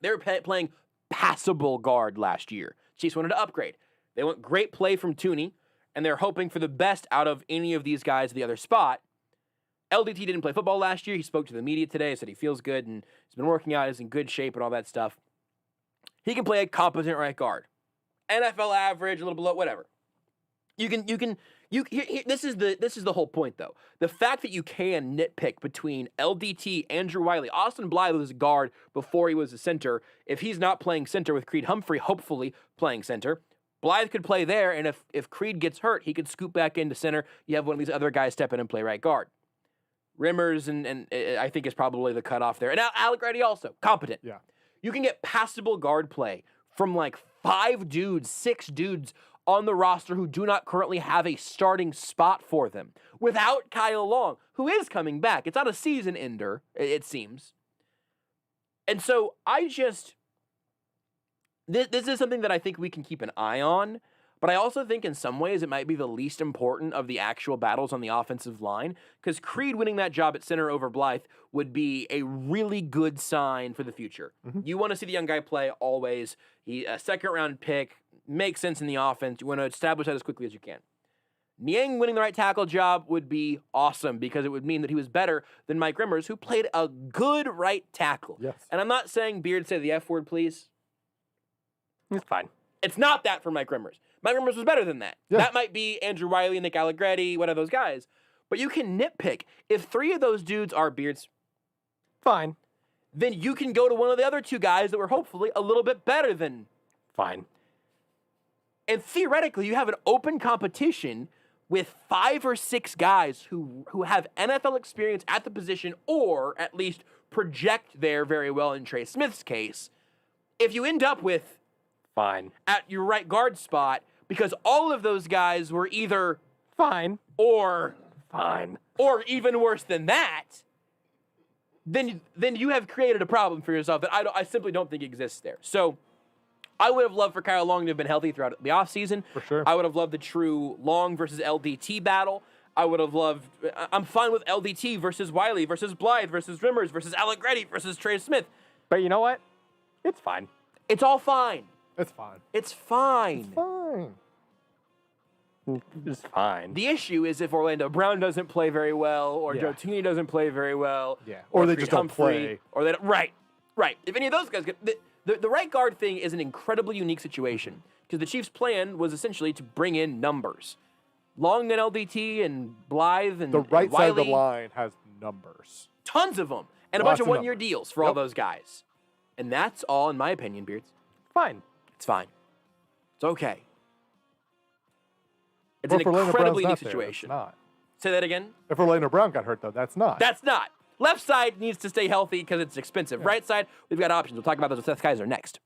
They were playing passable guard last year. Chiefs wanted to upgrade. They want great play from Tooney, and they're hoping for the best out of any of these guys at the other spot. LDT didn't play football last year. He spoke to the media today, said he feels good, and he's been working out, is in good shape and all that stuff. He can play a competent right guard. NFL average, a little below, whatever. This is the whole point, though. The fact that you can nitpick between LDT, Andrew Wiley, Austin Blythe was a guard before he was a center. If he's not playing center with Creed Humphrey, hopefully playing center, Blythe could play there, and if Creed gets hurt, he could scoop back into center. You have one of these other guys step in and play right guard. Rimmers and I think is probably the cutoff there. And Allegretti also, competent. Yeah. You can get passable guard play from like 5 dudes, 6 dudes on the roster who do not currently have a starting spot for them without Kyle Long, who is coming back. It's not a season ender, it seems. And so this is something that I think we can keep an eye on, but I also think in some ways it might be the least important of the actual battles on the offensive line, because Creed winning that job at center over Blythe would be a really good sign for the future. Mm-hmm. You want to see the young guy play always. He a second-round pick, makes sense in the offense. You want to establish that as quickly as you can. Niang winning the right tackle job would be awesome because it would mean that he was better than Mike Rimmers, who played a good right tackle. Yes. And I'm not saying Beard say the F word, please. It's fine. It's not that for Mike Rimmers. Mike Rimmers was better than that. Yeah. That might be Andrew Wiley, Nick Allegretti, one of those guys. But you can nitpick. If 3 of those dudes are Beards, fine. Then you can go to one of the other 2 guys that were hopefully a little bit better than fine. And theoretically, you have an open competition with 5 or 6 guys who have NFL experience at the position or at least project there very well in Trey Smith's case. If you end up with fine at your right guard spot, because all of those guys were either fine or fine or even worse than that, then you have created a problem for yourself that I simply don't think exists there. So I would have loved for Kyle Long to have been healthy throughout the offseason. For sure. I would have loved the true Long versus LDT battle. I would have loved... I'm fine with LDT versus Wiley versus Blythe versus Rimmers versus Allegretti versus Trey Smith. But you know what? It's fine. It's all fine. It's fine. It's fine. It's fine. It's fine. The issue is if Orlando Brown doesn't play very well, or Joe Tooney doesn't play very well, or they Creed just don't play, or they don't, right. If any of those guys get... The right guard thing is an incredibly unique situation because the Chiefs' plan was essentially to bring in numbers. Long and LDT and Blythe and the right Wiley, side of the line has numbers. Tons of them. And a bunch of one-year deals for all those guys. And that's all, in my opinion, Beards. Fine. It's fine. It's okay. It's an incredibly unique situation. Not. Say that again? If Orlando Brown got hurt, though, that's not. That's not. Left side needs to stay healthy because it's expensive. Yeah. Right side, we've got options. We'll talk about those with Seth Keysor next.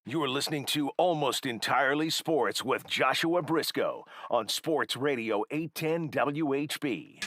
You're listening to Almost Entirely Sports with Joshua Brisco on Sports Radio 810 WHB.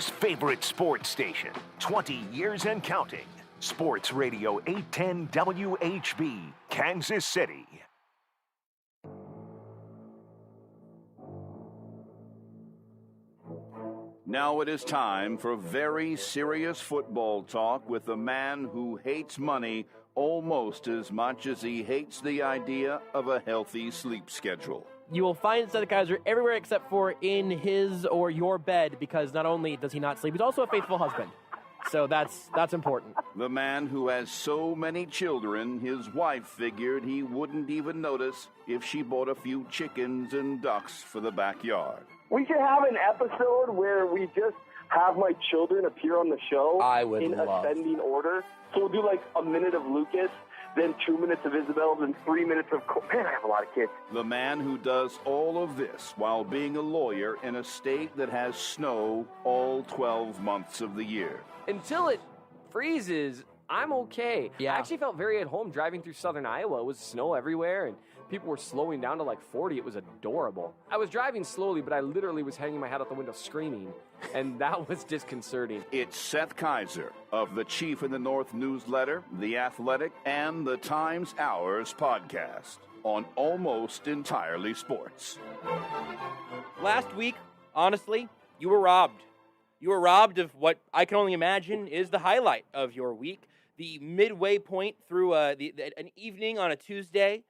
America's favorite sports station, 20 years and counting. Sports Radio 810 WHB, Kansas City. Now it is time for very serious football talk with the man who hates money almost as much as he hates the idea of a healthy sleep schedule. You will find Seth Keysor everywhere except for in his or your bed, because not only does he not sleep, he's also a faithful husband. So that's important. The man who has so many children, his wife figured he wouldn't even notice if she bought a few chickens and ducks for the backyard. We should have an episode where we just have my children appear on the show in ascending order. So we'll do like a minute of Lucas, then 2 minutes of Isabel, then 3 minutes of... Man, I have a lot of kids. The man who does all of this while being a lawyer in a state that has snow all 12 months of the year. Until it freezes, I'm okay. Yeah. I actually felt very at home driving through southern Iowa. It was snow everywhere, and people were slowing down to like 40. It was adorable. I was driving slowly, but I literally was hanging my head out the window screaming, and that was disconcerting. It's Seth Keysor of the Chief in the North newsletter, The Athletic, and the Times Hours podcast on Almost Entirely Sports. Last week, honestly, you were robbed. You were robbed of what I can only imagine is the highlight of your week, the midway point through an evening on a Tuesday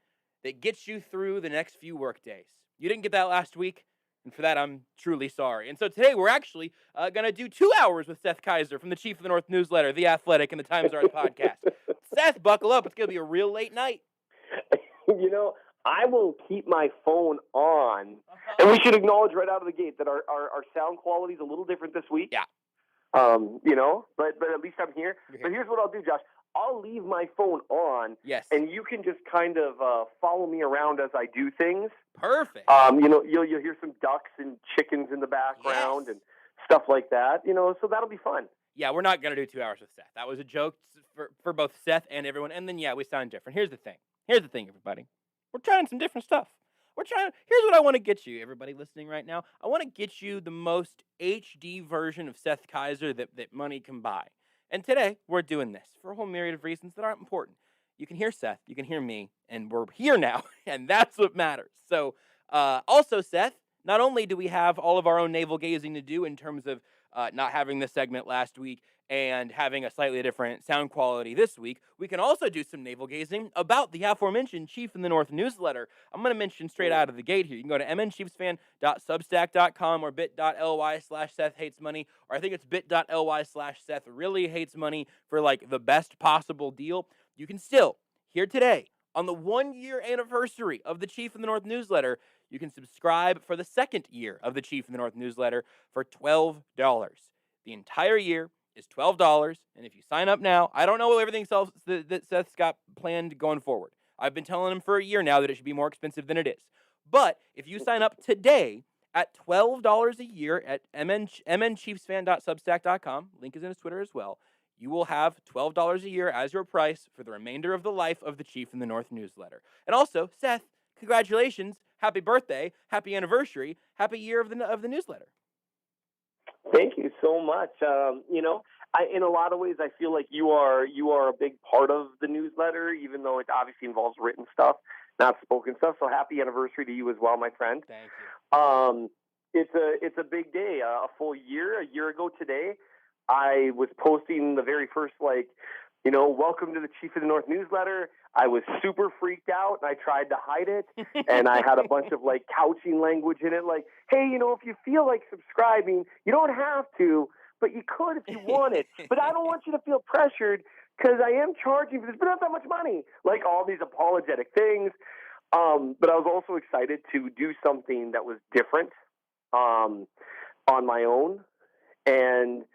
that gets you through the next few work days. You didn't get that last week, and for that, I'm truly sorry. And so today, we're actually going to do 2 hours with Seth Keysor from the Chief of the North newsletter, The Athletic, and the Times Hours podcast. Seth, buckle up. It's going to be a real late night. You know, I will keep my phone on. And we should acknowledge right out of the gate that our sound quality is a little different this week. Yeah. You know, but at least I'm here. But here's what I'll do, Josh. I'll leave my phone on. Yes. And you can just kind of follow me around as I do things. Perfect. You know, you'll hear some ducks and chickens in the background and stuff like that. You know, so that'll be fun. Yeah, we're not going to do 2 hours with Seth. That was a joke for both Seth and everyone. And then, yeah, we sound different. Here's the thing, everybody. We're trying some different stuff. Here's what I want to get you, everybody listening right now. I want to get you the most HD version of Seth Keysor that money can buy. And today, we're doing this for a whole myriad of reasons that aren't important. You can hear Seth, you can hear me, and we're here now, and that's what matters. So, also, Seth, not only do we have all of our own navel-gazing to do in terms of not having this segment last week and having a slightly different sound quality this week, we can also do some navel-gazing about the aforementioned Chief in the North newsletter. I'm going to mention straight out of the gate here. You can go to mnchiefsfan.substack.com or bit.ly/SethHatesMoney, or I think it's bit.ly/SethReallyHatesMoney for like the best possible deal. You can still, here today, on the 1-year anniversary of the Chief in the North newsletter, you can subscribe for the 2nd year of the Chief in the North newsletter for $12. The entire year is $12, and if you sign up now, I don't know everything else that Seth's got planned going forward. I've been telling him for a year now that it should be more expensive than it is. But if you sign up today at $12 a year at mnchiefsfan.substack.com, link is in his Twitter as well, you will have $12 a year as your price for the remainder of the life of the Chief in the North newsletter. And also, Seth, congratulations, happy birthday, happy anniversary, happy year of the newsletter. Thank you so much. You know, in a lot of ways, I feel like you are a big part of the newsletter, even though it obviously involves written stuff, not spoken stuff. So happy anniversary to you as well, my friend. Thank you. It's a big day, a full year. A year ago today, I was posting the very first, welcome to the Chief of the North newsletter. I was super freaked out, and I tried to hide it, and I had a bunch of, couching language in it, like, hey, if you feel like subscribing, you don't have to, but you could if you wanted. But I don't want you to feel pressured because I am charging for this, but not that much money. Like, all these apologetic things. But I was also excited to do something that was different on my own. And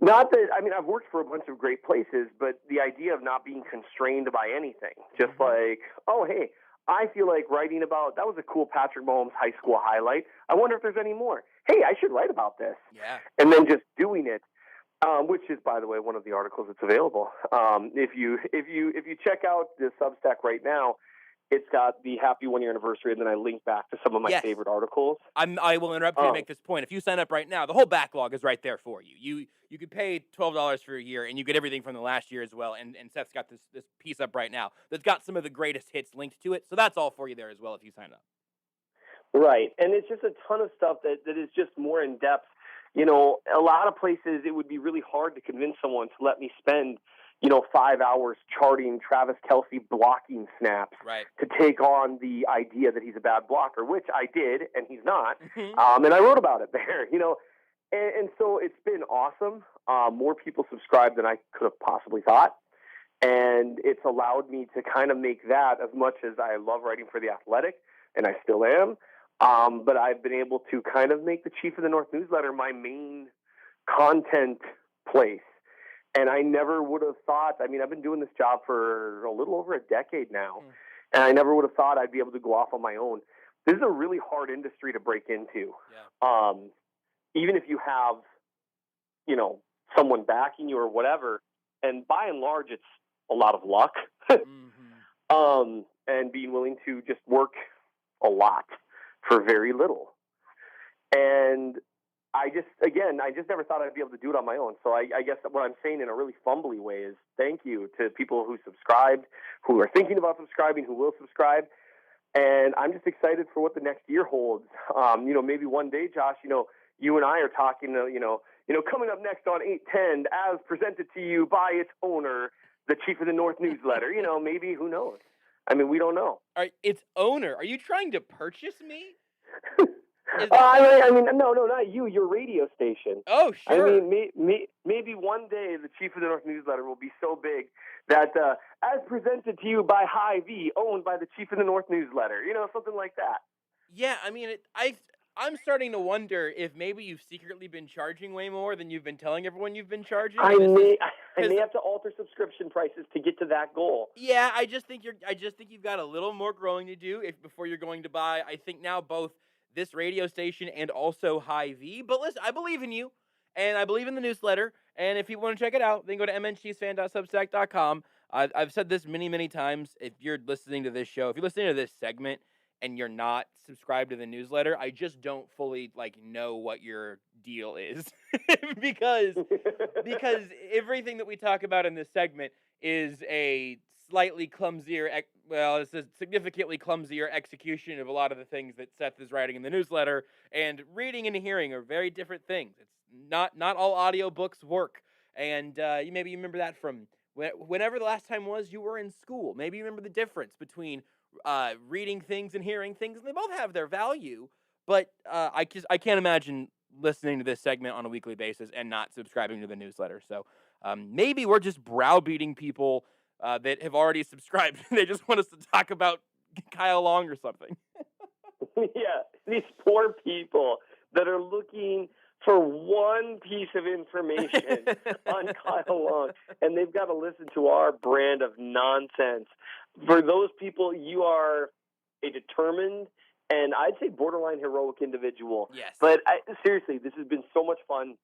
not that, I've worked for a bunch of great places, but the idea of not being constrained by anything, just like, oh, hey, I feel like writing about, that was a cool Patrick Mahomes high school highlight. I wonder if there's any more. Hey, I should write about this. Yeah. And then just doing it, which is, by the way, one of the articles that's available. If you check out the Substack right now, it's got the happy 1-year anniversary, and then I link back to some of my Yes. favorite articles. I will interrupt you to make this point. If you sign up right now, the whole backlog is right there for you. You could pay $12 for a year, and you get everything from the last year as well. And Seth's got this piece up right now that's got some of the greatest hits linked to it. So that's all for you there as well if you sign up. Right, and it's just a ton of stuff that is just more in depth. You know, a lot of places it would be really hard to convince someone to let me spend, 5 hours charting Travis Kelce blocking snaps Right. to take on the idea that he's a bad blocker, which I did, and he's not. And I wrote about it there, And so it's been awesome. More people subscribe than I could have possibly thought. And it's allowed me to kind of make that, as much as I love writing for The Athletic, and I still am, but I've been able to kind of make the Chief of the North newsletter my main content place. And I never would have thought, I've been doing this job for a little over a decade now, and I never would have thought I'd be able to go off on my own. This is a really hard industry to break into. Yeah. Even if you have, someone backing you or whatever, and by and large, it's a lot of luck, and being willing to just work a lot for very little. And I just never thought I'd be able to do it on my own. So I guess what I'm saying in a really fumbly way is thank you to people who subscribed, who are thinking about subscribing, who will subscribe. And I'm just excited for what the next year holds. Maybe one day, Josh, you and I are talking, coming up next on 810 as presented to you by its owner, the Chief of the North newsletter. Maybe, who knows? We don't know. All right, its owner. Are you trying to purchase me? No, not you. Your radio station. Oh, sure. Maybe one day the Chief of the North newsletter will be so big that, as presented to you by Hy-Vee, owned by the Chief of the North newsletter. Something like that. Yeah, I'm starting to wonder if maybe you've secretly been charging way more than you've been telling everyone you've been charging. I may have to alter subscription prices to get to that goal. Yeah, I just think you've got a little more growing to do before you're going to buy. I think now both this radio station and also Hy-Vee. But listen, I believe in you, and I believe in the newsletter. And if you want to check it out, then go to mncheesefan.substack.com. I've said this many, many times. If you're listening to this show, if you're listening to this segment, and you're not subscribed to the newsletter, I just don't fully know what your deal is because everything that we talk about in this segment is a slightly clumsier, it's a significantly clumsier execution of a lot of the things that Seth is writing in the newsletter. And reading and hearing are very different things. It's not all audiobooks work. And you remember that from whenever the last time was you were in school. Maybe you remember the difference between reading things and hearing things, and they both have their value, but I can't imagine listening to this segment on a weekly basis and not subscribing to the newsletter. So maybe we're just browbeating people that have already subscribed. They just want us to talk about Kyle Long or something. Yeah, these poor people that are looking for one piece of information on Kyle Long, and they've got to listen to our brand of nonsense. For those people, you are a determined and I'd say borderline heroic individual. Yes. But seriously, this has been so much fun.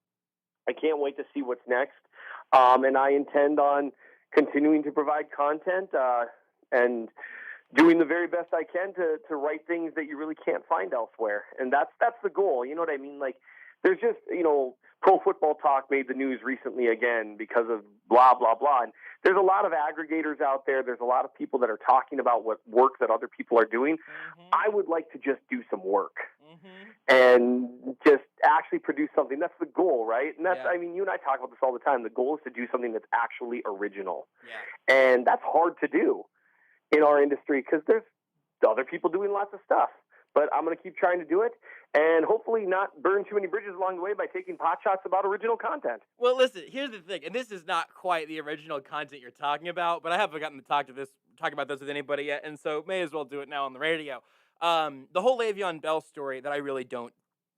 I can't wait to see what's next. And I intend on continuing to provide content and doing the very best I can to write things that you really can't find elsewhere. And that's the goal. You know what I mean? There's just, Pro Football Talk made the news recently again because of blah, blah, blah. And there's a lot of aggregators out there. There's a lot of people that are talking about what work that other people are doing. Mm-hmm. I would like to just do some work and just actually produce something. That's the goal, right? And that's, you and I talk about this all the time. The goal is to do something that's actually original. Yeah. And that's hard to do in our industry because there's other people doing lots of stuff. But I'm going to keep trying to do it and hopefully not burn too many bridges along the way by taking pot shots about original content. Well, listen, here's the thing, and this is not quite the original content you're talking about, but I haven't gotten to talk about this with anybody yet, and so may as well do it now on the radio. The whole Le'Veon Bell story that I really don't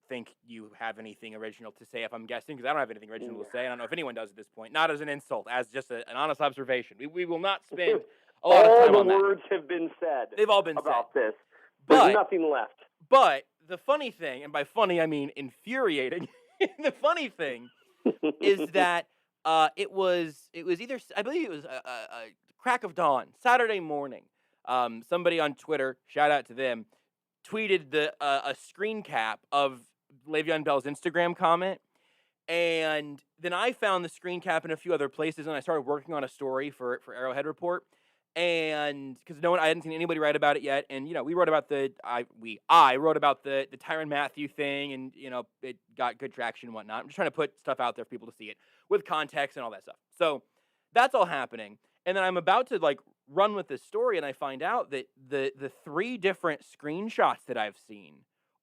think you have anything original to say, if I'm guessing, because I don't have anything original to say. I don't know if anyone does at this point. Not as an insult, as just an honest observation. We will not spend a lot of time on that. All the words have been said. They've all been about said. This. There's nothing left. But the funny thing, and by funny I mean infuriating, the funny thing is that it was either, I believe it was a crack of dawn, Saturday morning. Somebody on Twitter, shout out to them, tweeted a screen cap of Le'Veon Bell's Instagram comment. And then I found the screen cap in a few other places, and I started working on a story for Arrowhead Report. And because I hadn't seen anybody write about it yet, and we wrote about I wrote about the Tyrann Mathieu thing, and it got good traction and whatnot. I'm just trying to put stuff out there for people to see it with context and all that stuff. So that's all happening, and then I'm about to run with this story, and I find out that the 3 different screenshots that I've seen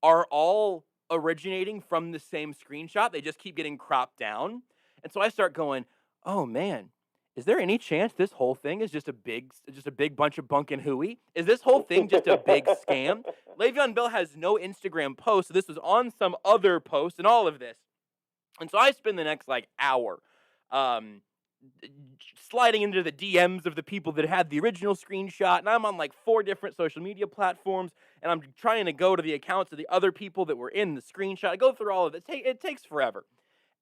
are all originating from the same screenshot. They just keep getting cropped down. And so I start going, oh man, is there any chance this whole thing is just a big bunch of bunk and hooey? Is this whole thing just a big scam? Le'Veon Bell has no Instagram post, so this was on some other post and all of this. And so I spend the next hour sliding into the DMs of the people that had the original screenshot, and I'm on 4 different social media platforms, and I'm trying to go to the accounts of the other people that were in the screenshot. I go through all of it. It takes forever,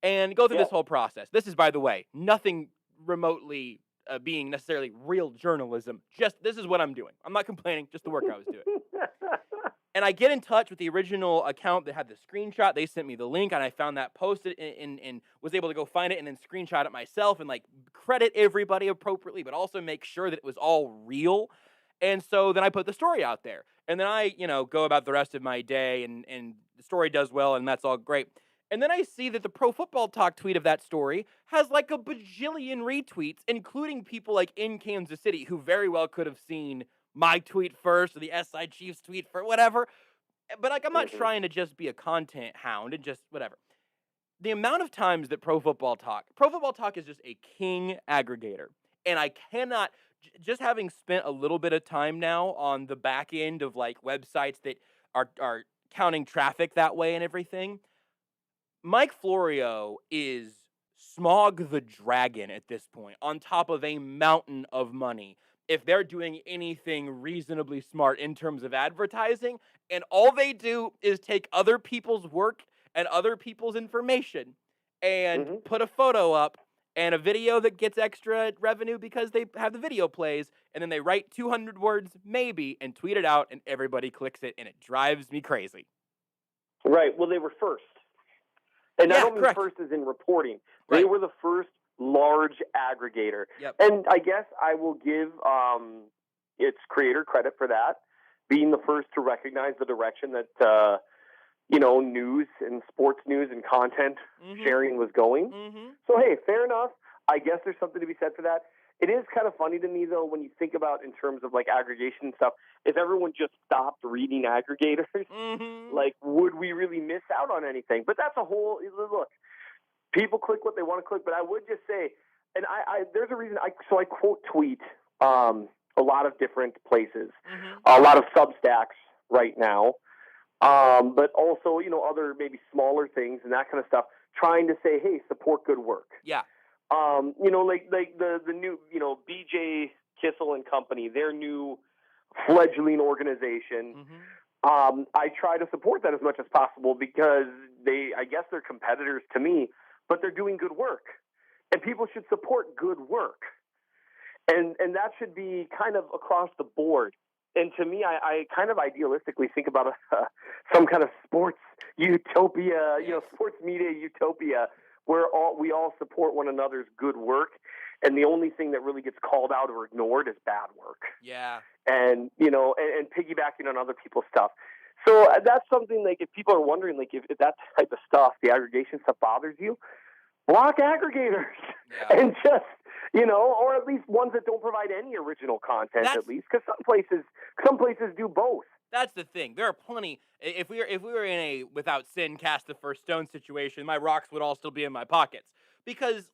and go through this whole process. This is, by the way, nothing remotely being necessarily real journalism. Just this is what I'm doing. I'm not complaining, just the work I was doing. And I get in touch with the original account that had the screenshot. They sent me the link, and I found that posted and was able to go find it and then screenshot it myself and credit everybody appropriately, but also make sure that it was all real. And so then I put the story out there. And then I, go about the rest of my day, and the story does well, and that's all great. And then I see that the Pro Football Talk tweet of that story has a bajillion retweets, including people in Kansas City who very well could have seen my tweet first or the SI Chiefs tweet for whatever. But I'm not trying to just be a content hound and just whatever. The amount of times that Pro Football Talk is just a king aggregator. And I cannot, just having spent a little bit of time now on the back end of websites that are counting traffic that way and everything, Mike Florio is Smog the Dragon at this point, on top of a mountain of money, if they're doing anything reasonably smart in terms of advertising, and all they do is take other people's work and other people's information and put a photo up and a video that gets extra revenue because they have the video plays, and then they write 200 words maybe and tweet it out, and everybody clicks it, and it drives me crazy. Right. Well, they were first. And I don't mean first as in reporting. They were the first large aggregator. Yep. And I guess I will give its creator credit for that, being the first to recognize the direction that, news and sports news and content sharing was going. So, hey, fair enough. I guess there's something to be said for that. It is kind of funny to me, though, when you think about in terms of aggregation and stuff, if everyone just stopped reading aggregators, would we really miss out on anything? But that's a whole look. People click what they want to click, but I would just say, and I there's a reason. I quote tweet a lot of different places, a lot of Substacks right now, but also other maybe smaller things and that kind of stuff, trying to say, hey, support good work. Yeah. The new BJ Kissel and Company, their new fledgling organization. I try to support that as much as possible because I guess they're competitors to me, but they're doing good work, and people should support good work, and that should be kind of across the board. And to me, I kind of idealistically think about some kind of sports utopia, sports media utopia, where we all support one another's good work, and the only thing that really gets called out or ignored is bad work. Yeah. And and piggybacking on other people's stuff. So that's something if people are wondering if that type of stuff, the aggregation stuff, bothers you, block aggregators and just or at least ones that don't provide any original content, at least, because some places do both. That's the thing. There are plenty. If we were in a without sin cast the first stone situation, my rocks would all still be in my pockets because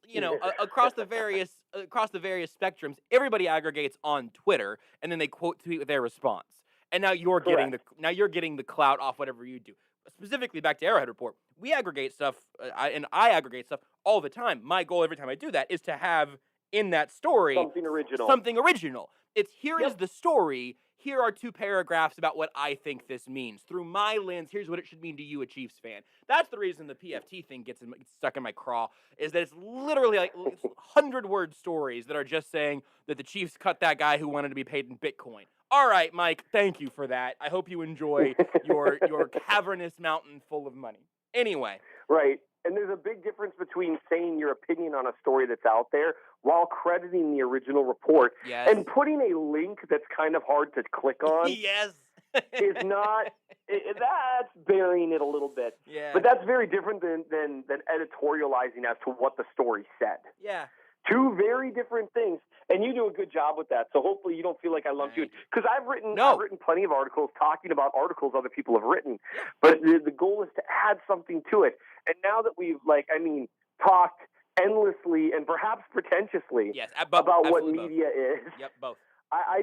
across the various spectrums, everybody aggregates on Twitter and then they quote tweet with their response. And now you're getting the clout off whatever you do. Specifically, back to Arrowhead Report, we aggregate stuff, and I aggregate stuff all the time. My goal every time I do that is to have in that story something original. It's here is the story. here are 2 paragraphs about what I think this means. Through my lens, here's what it should mean to you, a Chiefs fan. That's the reason the PFT thing gets stuck in my craw, is that it's literally like 100-word stories that are just saying that the Chiefs cut that guy who wanted to be paid in Bitcoin. All right, Mike, thank you for that. I hope you enjoy your cavernous mountain full of money. Anyway. Right. And there's a big difference between saying your opinion on a story that's out there while crediting the original report and putting a link that's kind of hard to click on. Yes. is not that's burying it a little bit. Yeah. But that's very different than editorializing as to what the story said. Yeah. 2 very different things, and you do a good job with that. So hopefully you don't feel like I lumped you in, because I've written plenty of articles talking about articles other people have written, but the goal is to add something to it. And now that we've talked endlessly and perhaps pretentiously about what media is, both. I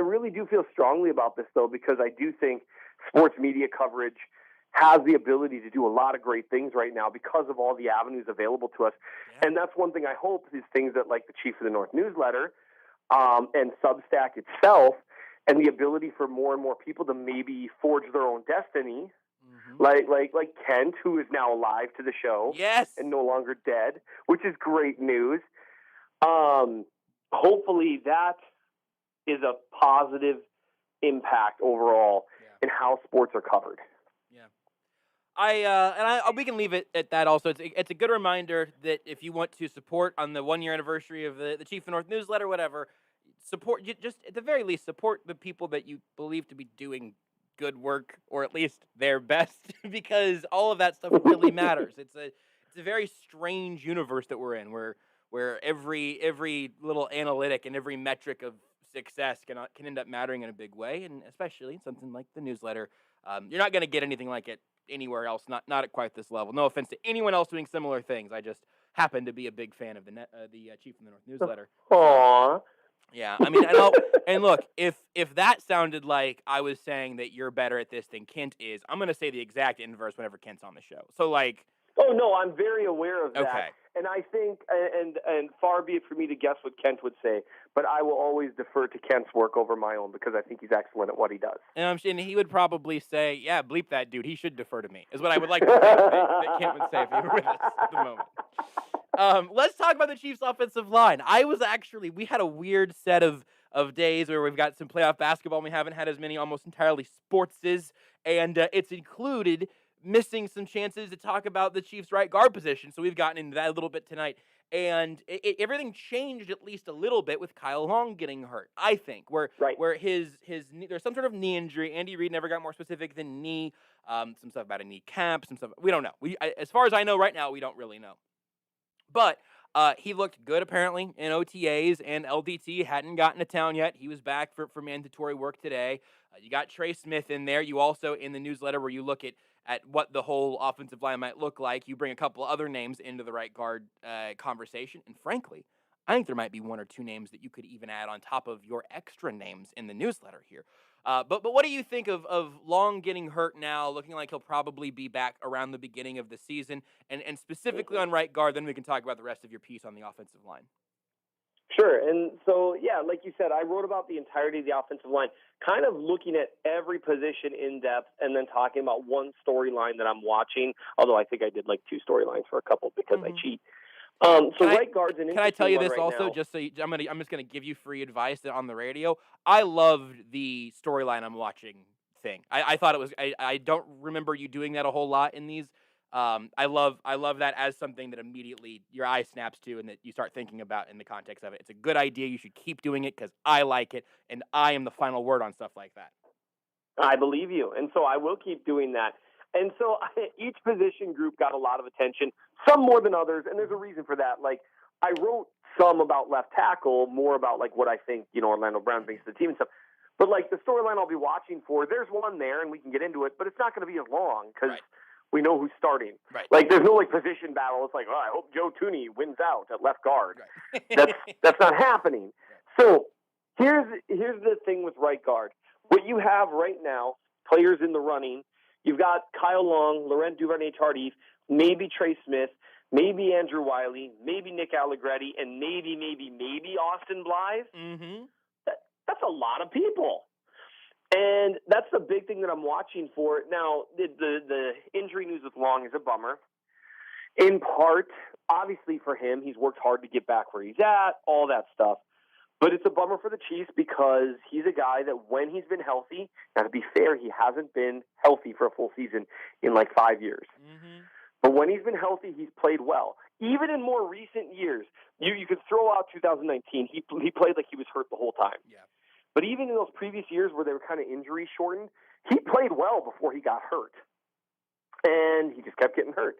really do feel strongly about this though, because I do think sports media coverage has the ability to do a lot of great things right now because of all the avenues available to us. Yeah. And that's one thing I hope is things that like the Chief of the North newsletter and Substack itself, and the ability for more and more people to maybe forge their own destiny. Mm-hmm. Like Kent, who is now alive to the show. Yes. And no longer dead, which is great news. Hopefully that is a positive impact overall in how sports are covered. We can leave it at that. Also, it's a good reminder that if you want to support on the 1-year anniversary of the Chief of the North newsletter, whatever, just at the very least support the people that you believe to be doing good work, or at least their best, because all of that stuff really matters. It's a very strange universe that we're in, where every little analytic and every metric of success can end up mattering in a big way, and especially something like the newsletter. You're not going to get anything like it anywhere else, not at quite this level. No offense to anyone else doing similar things. I just happen to be a big fan of the Chief of the North newsletter. Aww. Yeah, I mean, and look, if that sounded like I was saying that you're better at this than Kent is, I'm going to say the exact inverse whenever Kent's on the show. So like. Oh no, I'm very aware of that. Okay. And I think, and far be it for me to guess what Kent would say, but I will always defer to Kent's work over my own, because I think he's excellent at what he does. And he would probably say, yeah, bleep that dude. He should defer to me, is what I would like to think that Kent would say if he were with us at the moment. Let's talk about the Chiefs' offensive line. We had a weird set of days where we've got some playoff basketball, and we haven't had as many almost entirely sportses, and it's included missing some chances to talk about the Chiefs' right guard position. So we've gotten into that a little bit tonight. And everything changed at least a little bit with Kyle Long getting hurt, I think, where his there's some sort of knee injury. Andy Reid never got more specific than knee. Some stuff about a kneecap, some stuff. We don't know. As far as I know right now, we don't really know. But he looked good apparently in OTAs, and LDT hadn't gotten to town yet. He was back for mandatory work today. You got Trey Smith in there. You also, in the newsletter where you look at what the whole offensive line might look like, you bring a couple other names into the right guard conversation. And frankly, I think there might be 1 or 2 names that you could even add on top of your extra names in the newsletter here. But what do you think of Long getting hurt now, looking like he'll probably be back around the beginning of the season, and specifically on right guard? Then we can talk about the rest of your piece on the offensive line. Sure. And so, yeah, like you said, I wrote about the entirety of the offensive line, kind of looking at every position in depth and then talking about one storyline that I'm watching, although I think I did like 2 storylines for a couple because I cheat. Right guard's an interesting one. Can I tell you this right also, now. just so I'm just going to give you free advice on the radio. I loved the storyline I'm watching thing. I thought it was, I don't remember you doing that a whole lot in these. I love that as something that immediately your eye snaps to and that you start thinking about in the context of it. It's a good idea. You should keep doing it because I like it, and I am the final word on stuff like that. I believe you, and so I will keep doing that. And so each position group got a lot of attention, some more than others, and there's a reason for that. Like, I wrote some about left tackle, more about like what I think, Orlando Brown thinks of the team and stuff. But like the storyline I'll be watching for, there's one there, and we can get into it, but it's not going to be as long because we know who's starting. Right. Like, there's no like position battle. It's like, I hope Joe Tooney wins out at left guard. Right. That's not happening. So here's the thing with right guard. What you have right now, players in the running, you've got Kyle Long, Laurent Duvernay-Tardif, maybe Trey Smith, maybe Andrew Wiley, maybe Nick Allegretti, and maybe Austin Blythe. Mm-hmm. That's a lot of people. And that's the big thing that I'm watching for. Now, the injury news with Long is a bummer. In part, obviously for him, he's worked hard to get back where he's at, all that stuff. But it's a bummer for the Chiefs because he's a guy that when he's been healthy, now to be fair, he hasn't been healthy for a full season in like 5 years. Mm-hmm. But when he's been healthy, he's played well. Even in more recent years, you could throw out 2019. He played like he was hurt the whole time. Yeah. But even in those previous years where they were kind of injury shortened, he played well before he got hurt. And he just kept getting hurt.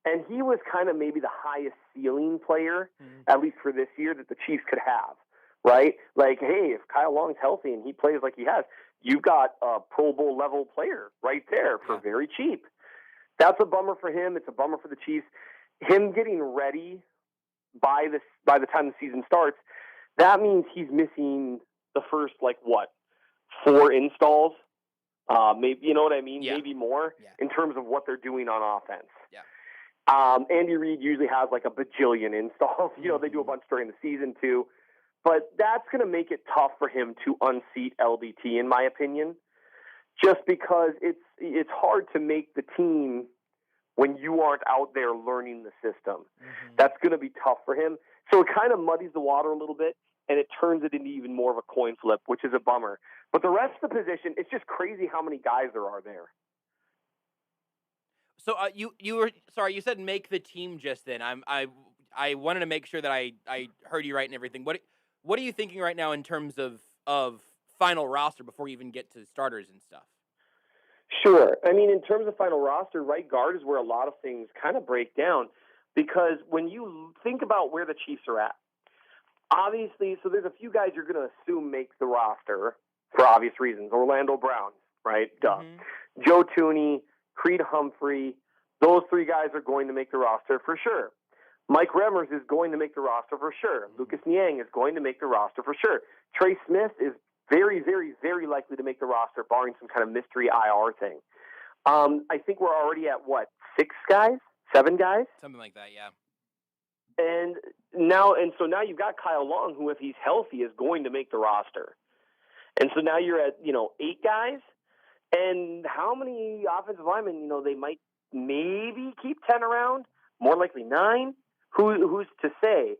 And he was kind of maybe the highest ceiling player, at least for this year, that the Chiefs could have, right? Like, hey, if Kyle Long's healthy and he plays like he has, you've got a Pro Bowl level player right there for very cheap. That's a bummer for him. It's a bummer for the Chiefs. Him getting ready by the time the season starts, that means he's missing the first, 4 installs. Maybe, you know what I mean? Yeah. Maybe more in terms of what they're doing on offense. Yeah. Andy Reid usually has like a bajillion installs. You know, they do a bunch during the season too. But that's going to make it tough for him to unseat LDT, in my opinion, just because it's hard to make the team when you aren't out there learning the system. Mm-hmm. That's going to be tough for him. So it kind of muddies the water a little bit, and it turns it into even more of a coin flip, which is a bummer. But the rest of the position, it's just crazy how many guys there are there. So you were sorry, you said make the team just then. I wanted to make sure that I heard you right and everything. What are you thinking right now in terms of final roster before you even get to starters and stuff? Sure. I mean, in terms of final roster, right guard is where a lot of things kind of break down, because when you think about where the Chiefs are at, obviously, so there's a few guys you're going to assume make the roster for obvious reasons. Orlando Brown, right? Duh. Mm-hmm. Joe Thuney, Creed Humphrey, those 3 guys are going to make the roster for sure. Mike Remmers is going to make the roster for sure. Mm-hmm. Lucas Niang is going to make the roster for sure. Trey Smith is very, very, very likely to make the roster, barring some kind of mystery IR thing. I think we're already at, 6 guys? 7 guys? Something like that, yeah. And so now you've got Kyle Long, who, if he's healthy, is going to make the roster. And so now you're at, 8 guys. And how many offensive linemen, they might maybe keep 10 around, more likely 9? Who's to say?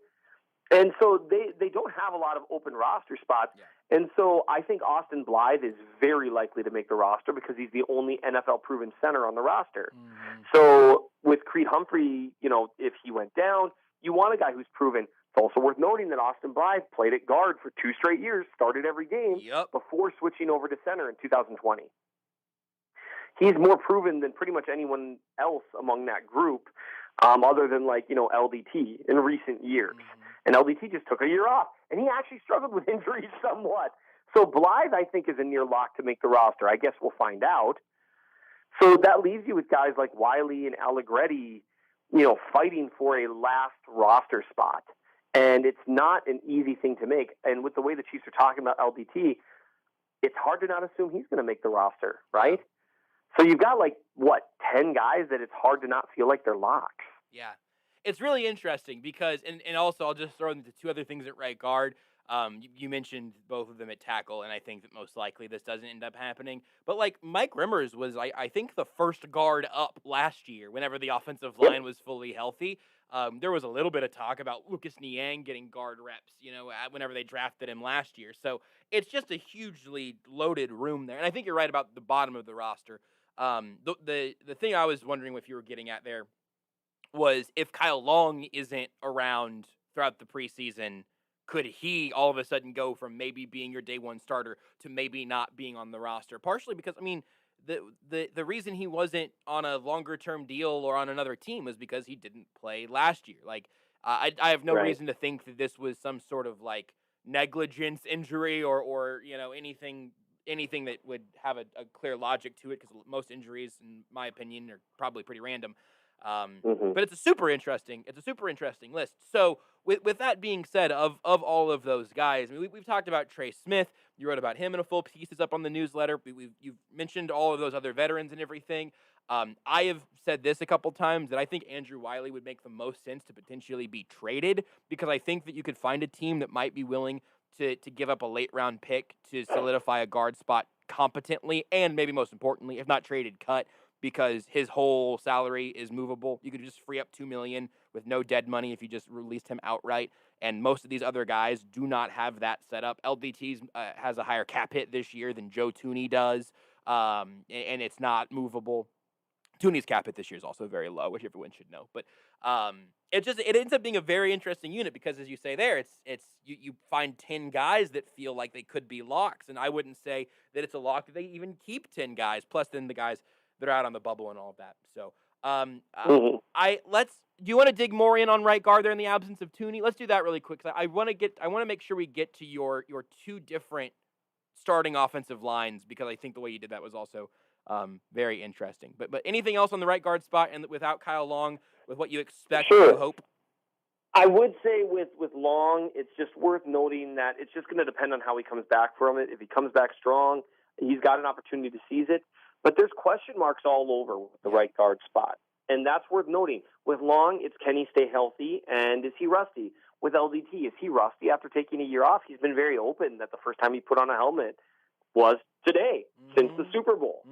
And so they don't have a lot of open roster spots. Yeah. And so I think Austin Blythe is very likely to make the roster because he's the only NFL-proven center on the roster. Mm-hmm. So with Creed Humphrey, if he went down, you want a guy who's proven. It's also worth noting that Austin Blythe played at guard for 2 straight years, started every game before switching over to center in 2020. He's more proven than pretty much anyone else among that group, other than LDT in recent years. Mm-hmm. And LDT just took a year off, and he actually struggled with injuries somewhat. So Blythe, I think, is a near lock to make the roster. I guess we'll find out. So that leaves you with guys like Wiley and Allegretti, fighting for a last roster spot. And it's not an easy thing to make. And with the way the Chiefs are talking about LDT, it's hard to not assume he's going to make the roster, right? So you've got 10 guys that it's hard to not feel like they're locks. Yeah. It's really interesting because, and also I'll just throw in the 2 other things at right guard. You mentioned both of them at tackle, and I think that most likely this doesn't end up happening. But Mike Remmers was, I think, the first guard up last year whenever the offensive line was fully healthy. There was a little bit of talk about Lucas Niang getting guard reps, whenever they drafted him last year. So it's just a hugely loaded room there. And I think you're right about the bottom of the roster. The thing I was wondering if you were getting at there was if Kyle Long isn't around throughout the preseason, could he all of a sudden go from maybe being your day one starter to maybe not being on the roster? Partially because, the reason he wasn't on a longer term deal or on another team was because he didn't play last year. I have no reason to think that this was some sort of negligence injury or anything that would have a clear logic to it, because most injuries, in my opinion, are probably pretty random. But it's a super interesting list. So with that being said, of all of those guys, we've talked about Trey Smith. You wrote about him in a full piece. It's up on the newsletter. You've mentioned all of those other veterans and everything. I have said this a couple times that I think Andrew Wiley would make the most sense to potentially be traded, because I think that you could find a team that might be willing to give up a late-round pick to solidify a guard spot competently, and maybe most importantly, if not traded, cut, because his whole salary is movable. You could just free up $2 million with no dead money if you just released him outright. And most of these other guys do not have that set up. LDT has a higher cap hit this year than Joe Thuney does, and it's not movable. Thuney's cap hit this year is also very low, which everyone should know. But it ends up being a very interesting unit because, as you say there, you find 10 guys that feel like they could be locks, and I wouldn't say that it's a lock that they even keep 10 guys, plus then the guys that are out on the bubble and all of that. So do you want to dig more in on right guard there in the absence of Thuney? Let's do that really quick. I want to make sure we get to your two different starting offensive lines, because I think the way you did that was also very interesting. But anything else on the right guard spot, and without Kyle Long, with what you expect, Sure. you hope? I would say with Long, it's just worth noting that it's just going to depend on how he comes back from it. If he comes back strong, he's got an opportunity to seize it. But there's question marks all over with the right guard spot. And that's worth noting. With Long, it's can he stay healthy, and is he rusty? With LDT, is he rusty after taking a year off? He's been very open that the first time he put on a helmet was today, since the Super Bowl.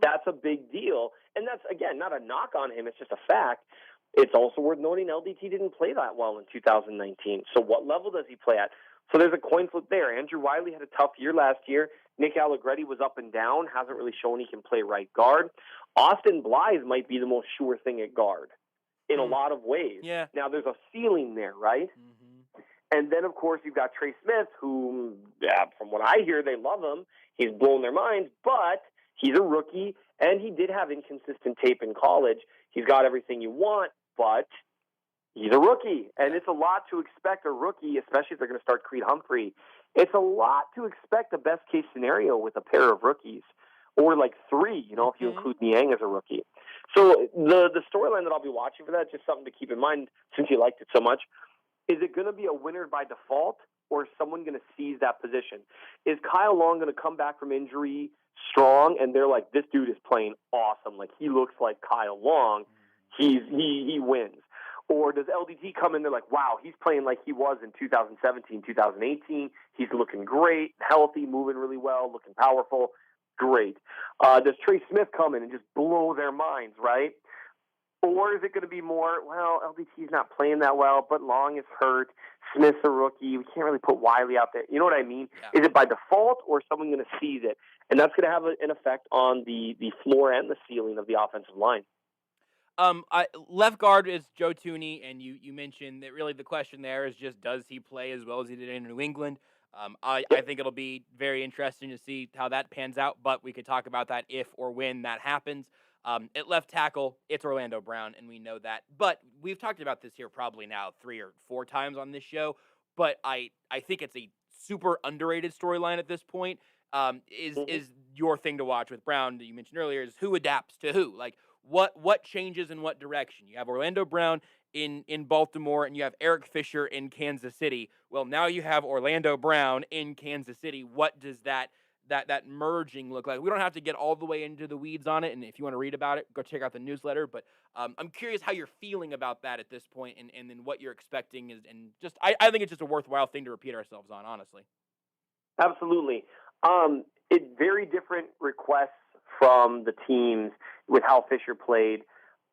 That's a big deal. And that's, again, not a knock on him. It's just a fact. It's also worth noting LDT didn't play that well in 2019. So what level does he play at? So there's a coin flip there. Andrew Wiley had a tough year last year. Nick Allegretti was up and down, hasn't really shown he can play right guard. Austin Blythe might be the most sure thing at guard in a lot of ways. Yeah. Now, there's a ceiling there, right? And then, of course, you've got Trey Smith, who, from what I hear, they love him. He's blown their minds, but he's a rookie, and he did have inconsistent tape in college. He's got everything you want, but he's a rookie, and it's a lot to expect a rookie, especially if they're going to start Creed Humphrey. It's a lot to expect a best-case scenario with a pair of rookies, or like three, if you include Niang as a rookie. So the storyline that I'll be watching for that, just something to keep in mind since you liked it so much, is it going to be a winner by default, or is someone going to seize that position? Is Kyle Long going to come back from injury strong, and they're like, this dude is playing awesome, like he looks like Kyle Long, he wins? Or does LDT come in, they're like, wow, he's playing like he was in 2017, 2018. He's looking great, healthy, moving really well, looking powerful. Great. Does Trey Smith come in and just blow their minds, right? Or is it going to be more, well, LDT's not playing that well, but Long is hurt. Smith's a rookie. We can't really put Wiley out there. You know what I mean? Yeah. Is it by default, or is someone going to seize it? And that's going to have an effect on the floor and the ceiling of the offensive line. Left guard is Joe Thuney, and you mentioned that really the question there is just, does he play as well as he did in New England? I think it'll be very interesting to see how that pans out, but we could talk about that if or when that happens. At left tackle, it's Orlando Brown, and we know that. But we've talked about this here probably now 3 or 4 times on this show, but I think it's a super underrated storyline at this point. Is your thing to watch with Brown that you mentioned earlier is who adapts to who? Like, what changes in what direction? You have Orlando Brown in Baltimore, and you have Eric Fisher in Kansas City. Well, now you have Orlando Brown in Kansas City. What does that merging look like? We don't have to get all the way into the weeds on it, and if you want to read about it, go check out the newsletter. But I'm curious how you're feeling about that at this point, and then what you're expecting is, and just I think it's just a worthwhile thing to repeat ourselves on, honestly. Absolutely. It's very different requests from the teams with how Fisher played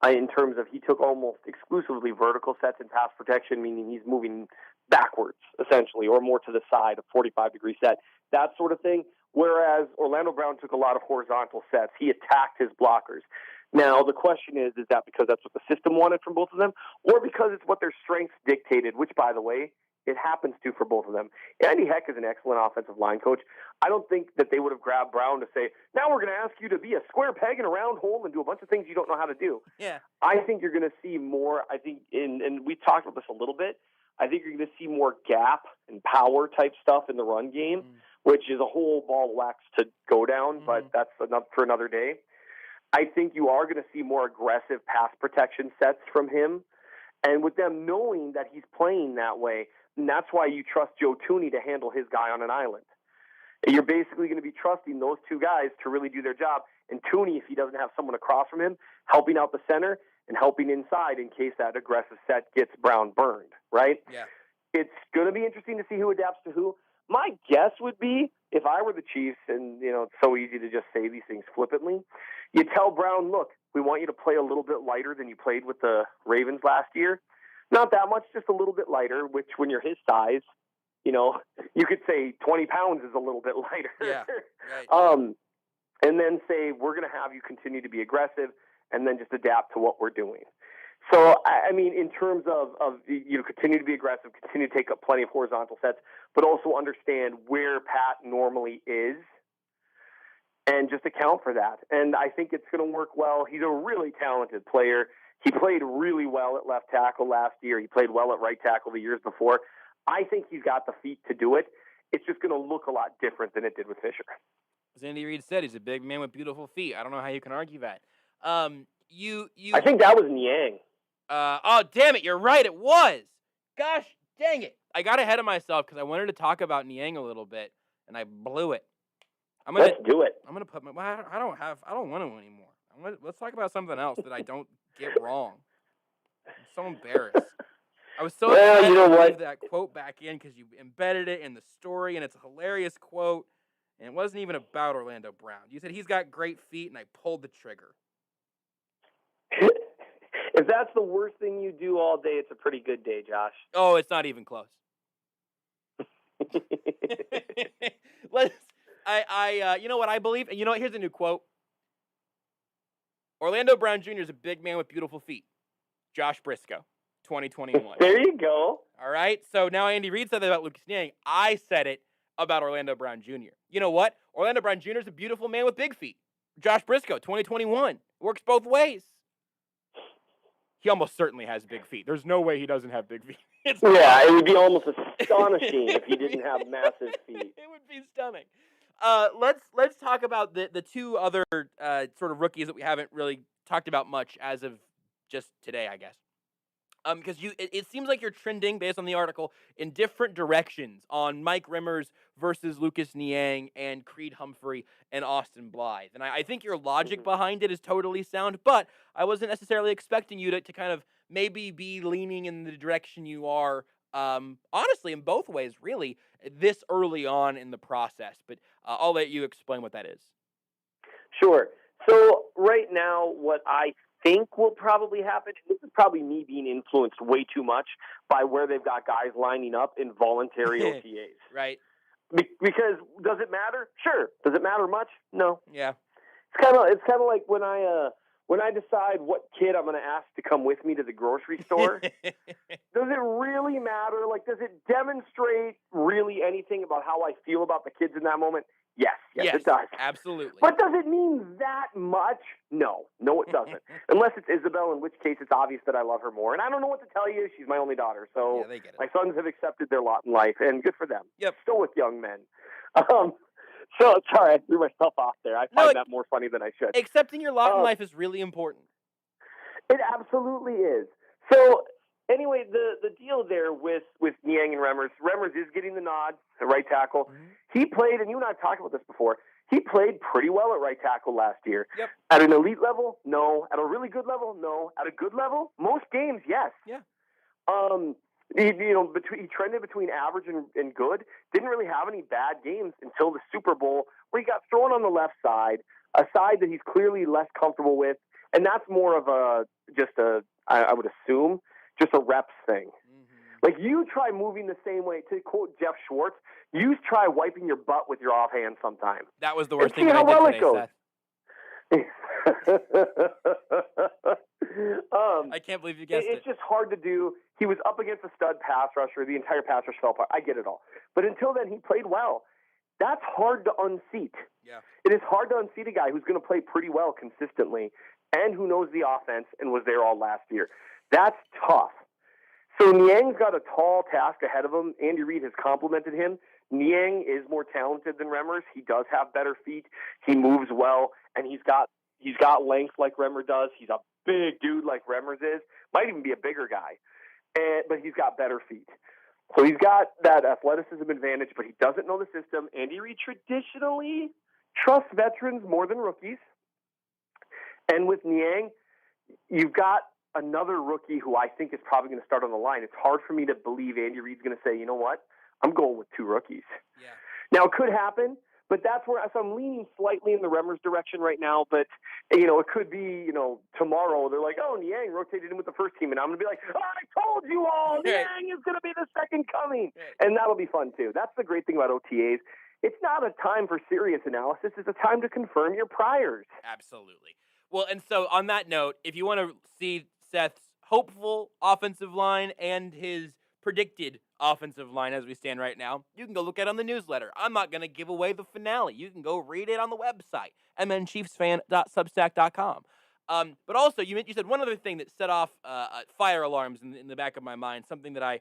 in terms of he took almost exclusively vertical sets in pass protection, meaning he's moving backwards, essentially, or more to the side, a 45-degree set, that sort of thing. Whereas Orlando Brown took a lot of horizontal sets. He attacked his blockers. Now, the question is that because that's what the system wanted from both of them, or because it's what their strengths dictated, which, by the way, it happens to for both of them. Andy Heck is an excellent offensive line coach. I don't think that they would have grabbed Brown to say, now we're going to ask you to be a square peg in a round hole and do a bunch of things you don't know how to do. Yeah. I think you're going to see more, and we talked about this a little bit, I think you're going to see more gap and power type stuff in the run game, which is a whole ball of wax to go down, but that's enough for another day. I think you are going to see more aggressive pass protection sets from him. And with them knowing that he's playing that way, and that's why you trust Joe Thuney to handle his guy on an island. You're basically going to be trusting those two guys to really do their job. And Thuney, if he doesn't have someone across from him, helping out the center and helping inside in case that aggressive set gets Brown burned, right? Yeah. It's going to be interesting to see who adapts to who. My guess would be, if I were the Chiefs, and it's so easy to just say these things flippantly, you tell Brown, look, we want you to play a little bit lighter than you played with the Ravens last year. Not that much, just a little bit lighter, which when you're his size, you could say 20 pounds is a little bit lighter. Yeah, right. And then say, we're going to have you continue to be aggressive and then just adapt to what we're doing. So, I mean, in terms of continue to be aggressive, continue to take up plenty of horizontal sets, but also understand where Pat normally is and just account for that. And I think it's going to work well. He's a really talented player. He played really well at left tackle last year. He played well at right tackle the years before. I think he's got the feet to do it. It's just going to look a lot different than it did with Fisher. As Andy Reid said, he's a big man with beautiful feet. I don't know how you can argue that. I think that was Niang. Oh, damn it. You're right. It was. Gosh, dang it. I got ahead of myself because I wanted to talk about Niang a little bit, and I blew it. Let's do it. I'm going to put I don't want to anymore. Let's talk about something else that I don't get wrong. I'm so embarrassed. I was so excited to leave that quote back in because you embedded it in the story, and it's a hilarious quote, and it wasn't even about Orlando Brown. You said he's got great feet, and I pulled the trigger. If that's the worst thing you do all day, it's a pretty good day, Josh. Oh, it's not even close. You know what I believe? And you know what? Here's a new quote. Orlando Brown Jr. is a big man with beautiful feet. Josh Brisco, 2021. There you go. All right. So now Andy Reid said that about Lucas Niang. I said it about Orlando Brown Jr. You know what? Orlando Brown Jr. is a beautiful man with big feet. Josh Brisco, 2021. Works both ways. He almost certainly has big feet. There's no way he doesn't have big feet. It would be almost astonishing if he didn't have massive feet. It would be stunning. Let's talk about the two other sort of rookies that we haven't really talked about much as of just today, I guess. Because it seems like you're trending, based on the article, in different directions on Mike Remmers versus Lucas Niang and Creed Humphrey and Austin Blythe. And I think your logic behind it is totally sound, but I wasn't necessarily expecting you to kind of maybe be leaning in the direction you are, honestly, in both ways, really, this early on in the process. But I'll let you explain what that is. Sure. So right now, what I think will probably happen, this is probably me being influenced way too much by where they've got guys lining up in voluntary OTAs. Right. Because does it matter? Sure. Does it matter much? No. Yeah. It's kind of like when I decide what kid I'm going to ask to come with me to the grocery store. Does it really matter? Like, does it demonstrate really anything about how I feel about the kids in that moment? Yes, it does. Absolutely. But does it mean that much? No, it doesn't. Unless it's Isabel, in which case it's obvious that I love her more. And I don't know what to tell you. She's my only daughter. So yeah, they get it. My sons have accepted their lot in life, and good for them. Yep. Still with young men. So, sorry, I threw myself off there. I find that more funny than I should. Accepting your lot in life is really important. It absolutely is. So, anyway, the deal there with Niang and Remmers is getting the nod, the right tackle. Mm-hmm. He played, and you and I have talked about this before, he played pretty well at right tackle last year. Yep. At an elite level, no. At a really good level, no. At a good level, most games, yes. Yeah. He trended between average and good. Didn't really have any bad games until the Super Bowl, where he got thrown on the left side, a side that he's clearly less comfortable with, and that's more of I would assume, just a reps thing. Mm-hmm. Like, you try moving the same way. To quote Jeff Schwartz, you try wiping your butt with your offhand sometime. That was the worst thing that I did today, Seth. I can't believe you guessed it. It's just hard to do. He was up against a stud pass rusher. The entire pass rush fell apart. I get it all. But until then, he played well. That's hard to unseat. Yeah. It is hard to unseat a guy who's going to play pretty well consistently and who knows the offense and was there all last year. That's tough. So Niang's got a tall task ahead of him. Andy Reid has complimented him. Niang is more talented than Remmers. He does have better feet. He moves well, and he's got length like Remmers does. He's a big dude like Remmers is. Might even be a bigger guy, but he's got better feet. So he's got that athleticism advantage, but he doesn't know the system. Andy Reid traditionally trusts veterans more than rookies. And with Niang, you've got another rookie who I think is probably going to start on the line. It's hard for me to believe Andy Reid's going to say, you know what, I'm going with 2 rookies. Yeah. Now, it could happen, but that's where so I'm leaning slightly in the Remmers direction right now. But, it could be, tomorrow they're like, oh, Niang rotated in with the first team. And I'm going to be like, oh, I told you all, Niang is going to be the second coming. And that'll be fun, too. That's the great thing about OTAs. It's not a time for serious analysis. It's a time to confirm your priors. Absolutely. Well, and so on that note, if you want to see Seth's hopeful offensive line and his predicted offensive line as we stand right now, you can go look at it on the newsletter. I'm not going to give away the finale. You can go read it on the website, mnchiefsfan.substack.com. But also, you said one other thing that set off fire alarms in the back of my mind, something that I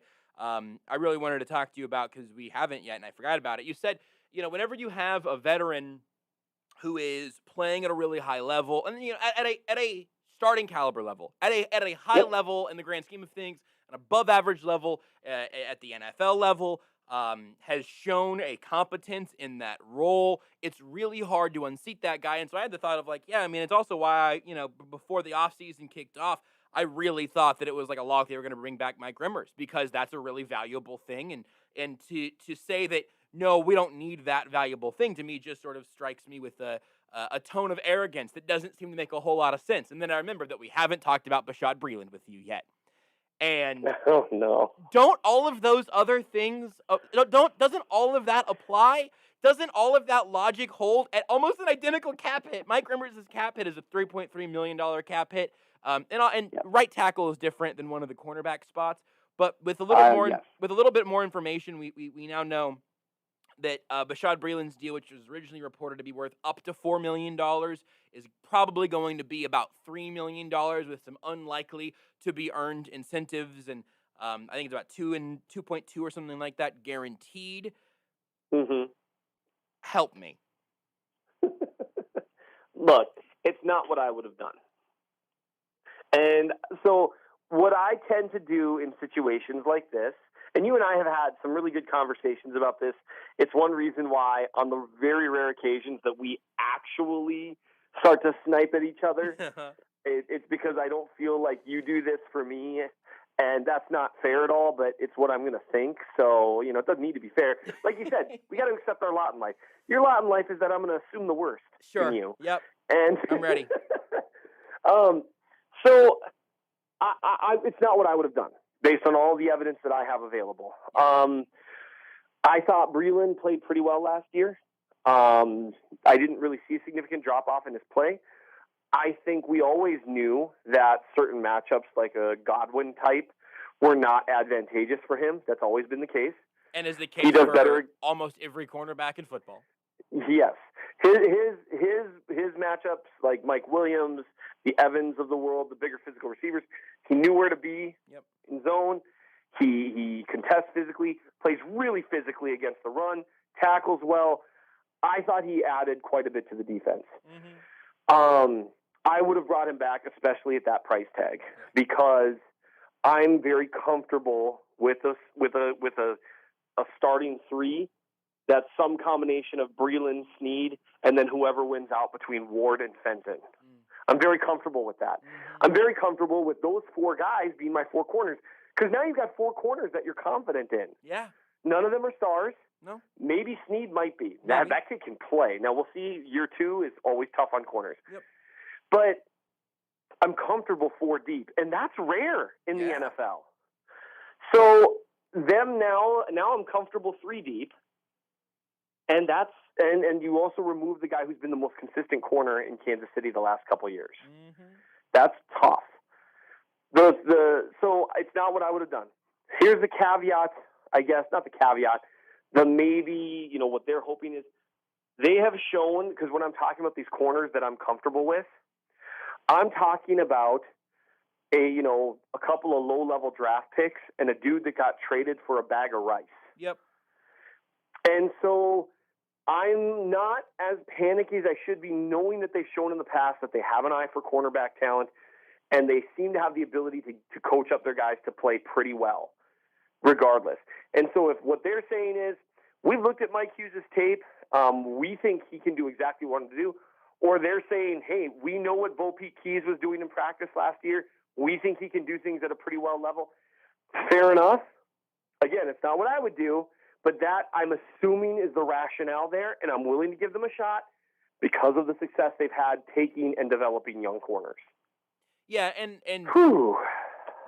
really wanted to talk to you about because we haven't yet, and I forgot about it. You said, whenever you have a veteran who is playing at a really high level, and at a starting caliber level, at a high level in the grand scheme of things, an above average level at the NFL level, has shown a competence in that role. It's really hard to unseat that guy. And so I had the thought of it's also why before the offseason kicked off, I really thought that it was like a lock they were going to bring back Mike Rimmers, because that's a really valuable thing. And to say that, no, we don't need that valuable thing, to me just sort of strikes me with a tone of arrogance that doesn't seem to make a whole lot of sense. And then I remember that we haven't talked about Bashaud Breeland with you yet. And oh no, don't all of those other things doesn't all of that apply? Doesn't all of that logic hold at almost an identical cap hit? Mike Rimmers' cap hit is a $3.3 million cap hit. Right tackle is different than one of the cornerback spots, but with a little bit more information, we now know that Bashaud Breeland's deal, which was originally reported to be worth up to $4 million, is probably going to be about $3 million, with some unlikely to be earned incentives, and I think it's about 2 and 2.2 or something like that guaranteed. Mm-hmm. Help me. Look, it's not what I would have done. And so what I tend to do in situations like this, and you and I have had some really good conversations about this, it's one reason why on the very rare occasions that we actually start to snipe at each other, it's because I don't feel like you do this for me, and that's not fair at all, but it's what I'm going to think. So, it doesn't need to be fair. Like you said, we got to accept our lot in life. Your lot in life is that I'm going to assume the worst in you. Yep. And I'm ready. So it's not what I would have done based on all the evidence that I have available. I thought Breeland played pretty well last year. I didn't really see a significant drop-off in his play. I think we always knew that certain matchups, like a Godwin type, were not advantageous for him. That's always been the case. And is the case for better almost every cornerback in football. Yes. His matchups, like Mike Williams, the Evans of the world, the bigger physical receivers, he knew where to be in zone. He contests physically, plays really physically against the run, tackles well. I thought he added quite a bit to the defense. Mm-hmm. I would have brought him back, especially at that price tag, because I'm very comfortable with a starting 3 that's some combination of Breeland, Snead, and then whoever wins out between Ward and Fenton. I'm very comfortable with that. I'm very comfortable with those 4 guys being my 4 corners, because now you've got 4 corners that you're confident in. Yeah. None of them are stars. No. Maybe Snead might be. That kid can play. Now, we'll see. Year 2 is always tough on corners. Yep. But I'm comfortable 4 deep, and that's rare in the NFL. So now I'm comfortable 3 deep, and and you also remove the guy who's been the most consistent corner in Kansas City the last couple of years. Mm-hmm. That's tough. So it's not what I would have done. Here's the caveat, I guess, not the caveat, the maybe, what they're hoping is they have shown, because when I'm talking about these corners that I'm comfortable with, I'm talking about a couple of low-level draft picks and a dude that got traded for a bag of rice. Yep. And so I'm not as panicky as I should be, knowing that they've shown in the past that they have an eye for cornerback talent, and they seem to have the ability to coach up their guys to play pretty well, regardless. And so if what they're saying is, we've looked at Mike Hughes' tape, we think he can do exactly what he wanted to do, or they're saying, hey, we know what Bo Peep Keys was doing in practice last year, we think he can do things at a pretty well level. Fair enough. Again, it's not what I would do, But that, I'm assuming, is the rationale there, and I'm willing to give them a shot because of the success they've had taking and developing young corners. Yeah, and Whew.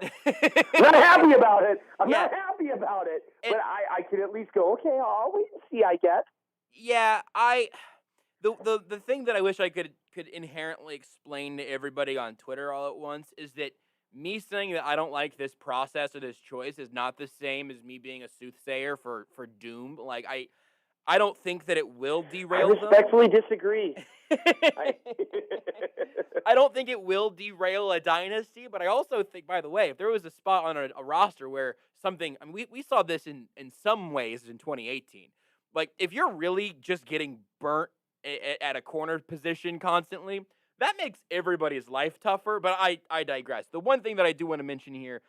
I'm not happy about it. I'm Yeah. not happy about it. And- But I can at least go, okay, I'll wait and see, I guess. yeah, the thing that I wish I could inherently explain to everybody on Twitter all at once is that me saying that I don't like this process or this choice is not the same as me being a soothsayer for doom. Like I don't think that it will derail I respectfully disagree. I don't think it will derail a dynasty, but I also think, by the way, if there was a spot on a roster where something, I mean, we saw this in some ways in 2018. Like, if you're really just getting burnt at a corner position constantly, that makes everybody's life tougher, but I digress. The one thing that I do want to mention here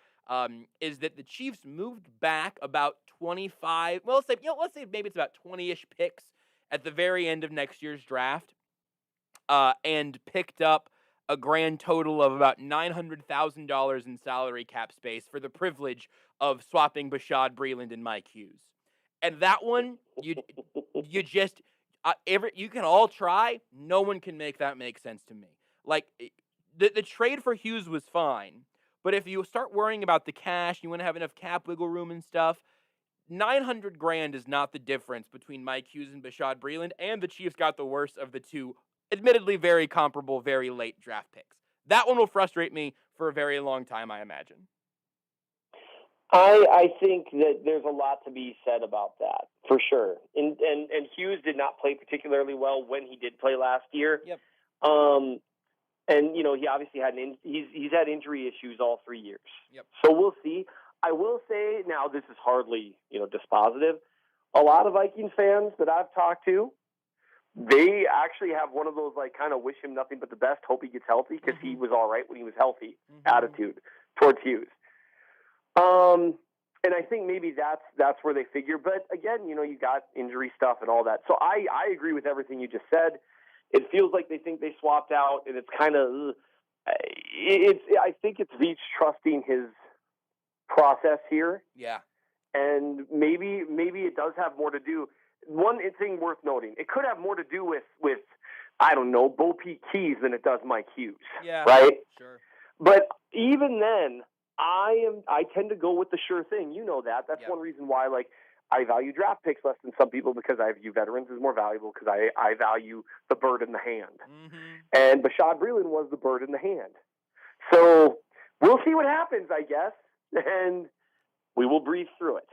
is that the Chiefs moved back about 25, well, let's say maybe it's about 20-ish picks at the very end of next year's draft, and picked up a grand total of about $900,000 in salary cap space for the privilege of swapping Bashaud Breeland and Mike Hughes. And that one, you just you can all try. No one can make that make sense to me. Like the trade for Hughes was fine, but if you start worrying about the cash, you want to have enough cap wiggle room and stuff. $900,000 is not the difference between Mike Hughes and Bashaud Breeland, and the Chiefs got the worst of the two, admittedly very comparable, very late draft picks. That one will frustrate me for a very long time, I imagine. I think that there's a lot to be said about that, for sure. And Hughes did not play particularly well when he did play last year. Yep. And, you know, he obviously had he's had injury issues all 3 years. Yep. So we'll see. I will say, now this is hardly, you know, dispositive. A lot of Vikings fans that I've talked to, they actually have one of those, like, kind of wish him nothing but the best, hope he gets healthy because he was all right when he was healthy attitude towards Hughes. And I think maybe that's where they figure. But again, you know, you got injury stuff and all that. So I agree with everything you just said. It feels like they think they swapped out, and it's kind of I think it's Veach trusting his process here. Yeah. And maybe it does have more to do. One thing worth noting, it could have more to do with I don't know, Bo Peep Keys than it does Mike Hughes. Yeah. Right? Sure. But even then, I tend to go with the sure thing. You know that. That's one reason why, like, I value draft picks less than some people, because I view veterans as more valuable, because I value the bird in the hand. And Bashaud Breeland was the bird in the hand. So we'll see what happens, I guess, and we will breathe through it.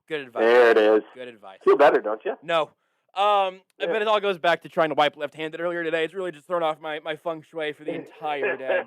Good advice. There it is. Good advice. Feel better, don't you? No. But it all goes back to trying to wipe left-handed earlier today. It's really just thrown off my feng shui for the entire day.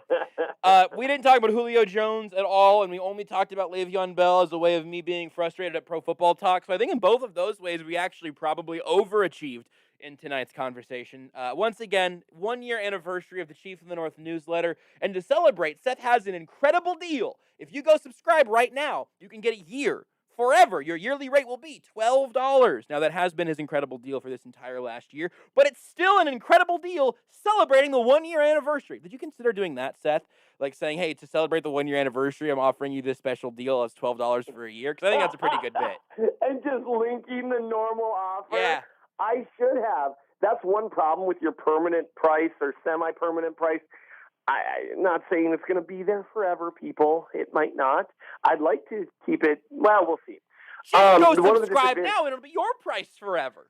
We didn't talk about Julio Jones at all, and we only talked about Le'Veon Bell as a way of me being frustrated at Pro Football Talk. So I think in both of those ways, we actually probably overachieved in tonight's conversation. Once again, 1-year anniversary of the Chief of the North newsletter. And to celebrate, Seth has an incredible deal. If you go subscribe right now, you can get a year. Forever. Your yearly rate will be $12. Now, that has been his incredible deal for this entire last year, but it's still an incredible deal celebrating the 1-year anniversary. Did you consider doing that, Seth? Like saying, hey, to celebrate the 1-year anniversary, I'm offering you this special deal as $12 for a year? Because I think that's a pretty good bit. And just linking the normal offer. Yeah. I should have. That's one problem with your permanent price or semi-permanent price. I'm not saying it's going to be there forever, people. It might not. I'd like to keep it. Well, we'll see. Go subscribe now, and it'll be your price forever.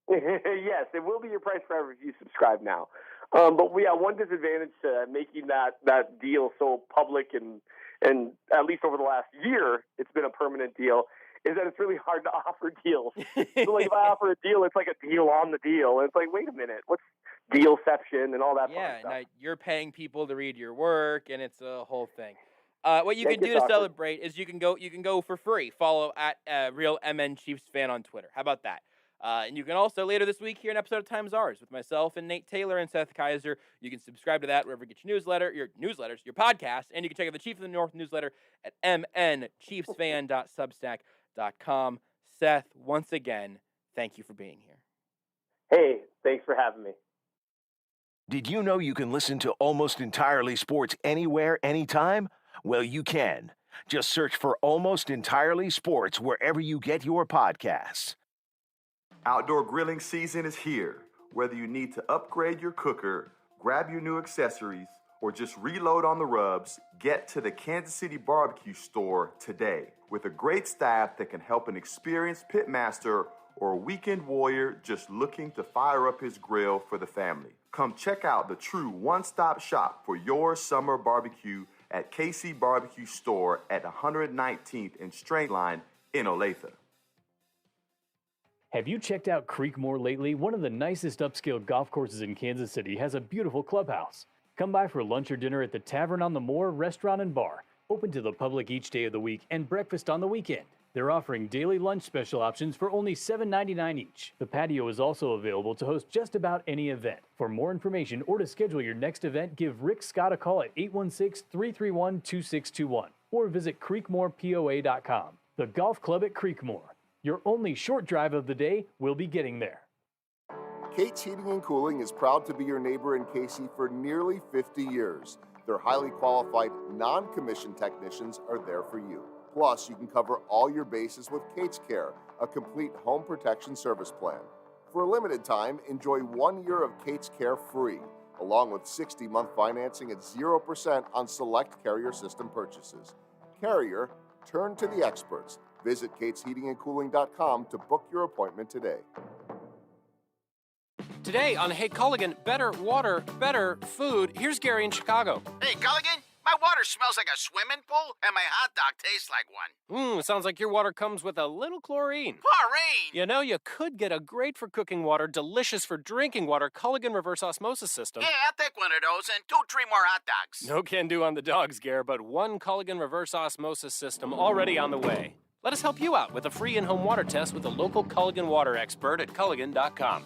Yes, it will be your price forever if you subscribe now. But yeah, one disadvantage to making that deal so public and at least over the last year, it's been a permanent deal, is that it's really hard to offer deals. So, like, if I offer a deal, it's like a deal on the deal. And it's like, wait a minute, what's dealception and all that fun stuff? Yeah, now you're paying people to read your work, and it's a whole thing. What you can do to celebrate is you can go for free. Follow at Real MN Chiefs Fan on Twitter. How about that? And you can also, later this week, hear an episode of Times Ours with myself and Nate Taylor and Seth Keysor. You can subscribe to that wherever you get your newsletters, your podcast, and you can check out the Chief of the North newsletter at mnchiefsfan.substack.com. Seth, once again, thank you for being here. Hey, thanks for having me. Did you know you can listen to Almost Entirely Sports anywhere, anytime? Well, you can. Just search for Almost Entirely Sports wherever you get your podcasts. Outdoor grilling season is here. Whether you need to upgrade your cooker, grab your new accessories, or just reload on the rubs, get to the Kansas City Barbecue store today. With a great staff that can help an experienced pitmaster or a weekend warrior just looking to fire up his grill for the family. Come check out the true one-stop shop for your summer barbecue at KC Barbecue Store at 119th and Straight Line in Olathe. Have you checked out Creekmore lately? One of the nicest upscale golf courses in Kansas City has a beautiful clubhouse. Come by for lunch or dinner at the Tavern on the Moor restaurant and bar, open to the public each day of the week, and breakfast on the weekend. They're offering daily lunch special options for only $7.99 each. The patio is also available to host just about any event. For more information or to schedule your next event, give Rick Scott a call at 816-331-2621 or visit creekmorepoa.com. The Golf Club at Creekmore. Your only short drive of the day will be getting there. Kate's Heating and Cooling is proud to be your neighbor in Casey for nearly 50 years. Their highly qualified, non-commissioned technicians are there for you. Plus, you can cover all your bases with Kate's Care, a complete home protection service plan. For a limited time, enjoy 1 year of Kate's Care free, along with 60-month financing at 0% on select Carrier system purchases. Carrier, turn to the experts. Visit katesheatingandcooling.com to book your appointment today. Today on Hey Culligan, better water, better food. Here's Gary in Chicago. Hey, Culligan, my water smells like a swimming pool, and my hot dog tastes like one. Sounds like your water comes with a little chlorine. Chlorine? You know, you could get a great for cooking water, delicious for drinking water, Culligan reverse osmosis system. Yeah, I'll take one of those and 2-3 more hot dogs. No can do on the dogs, Gare, but one Culligan reverse osmosis system already on the way. Let us help you out with a free in-home water test with a local Culligan water expert at Culligan.com.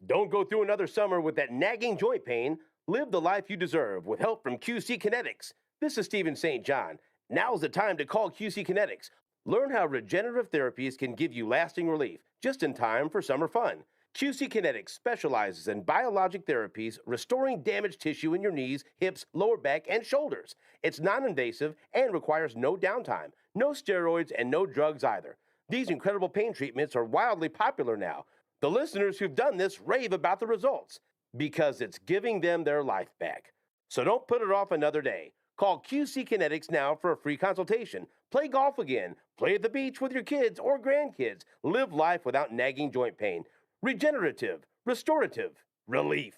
Don't go through another summer with that nagging joint pain. Live the life you deserve with help from QC Kinetics. This is Stephen St. John. Now's the time to call QC Kinetics. Learn how regenerative therapies can give you lasting relief, just in time for summer fun. QC Kinetics specializes in biologic therapies, restoring damaged tissue in your knees, hips, lower back, and shoulders. It's non-invasive and requires no downtime, no steroids, and no drugs either. These incredible pain treatments are wildly popular now. The listeners who've done this rave about the results because it's giving them their life back. So don't put it off another day. Call QC Kinetics now for a free consultation. Play golf again. Play at the beach with your kids or grandkids. Live life without nagging joint pain. Regenerative, restorative, relief.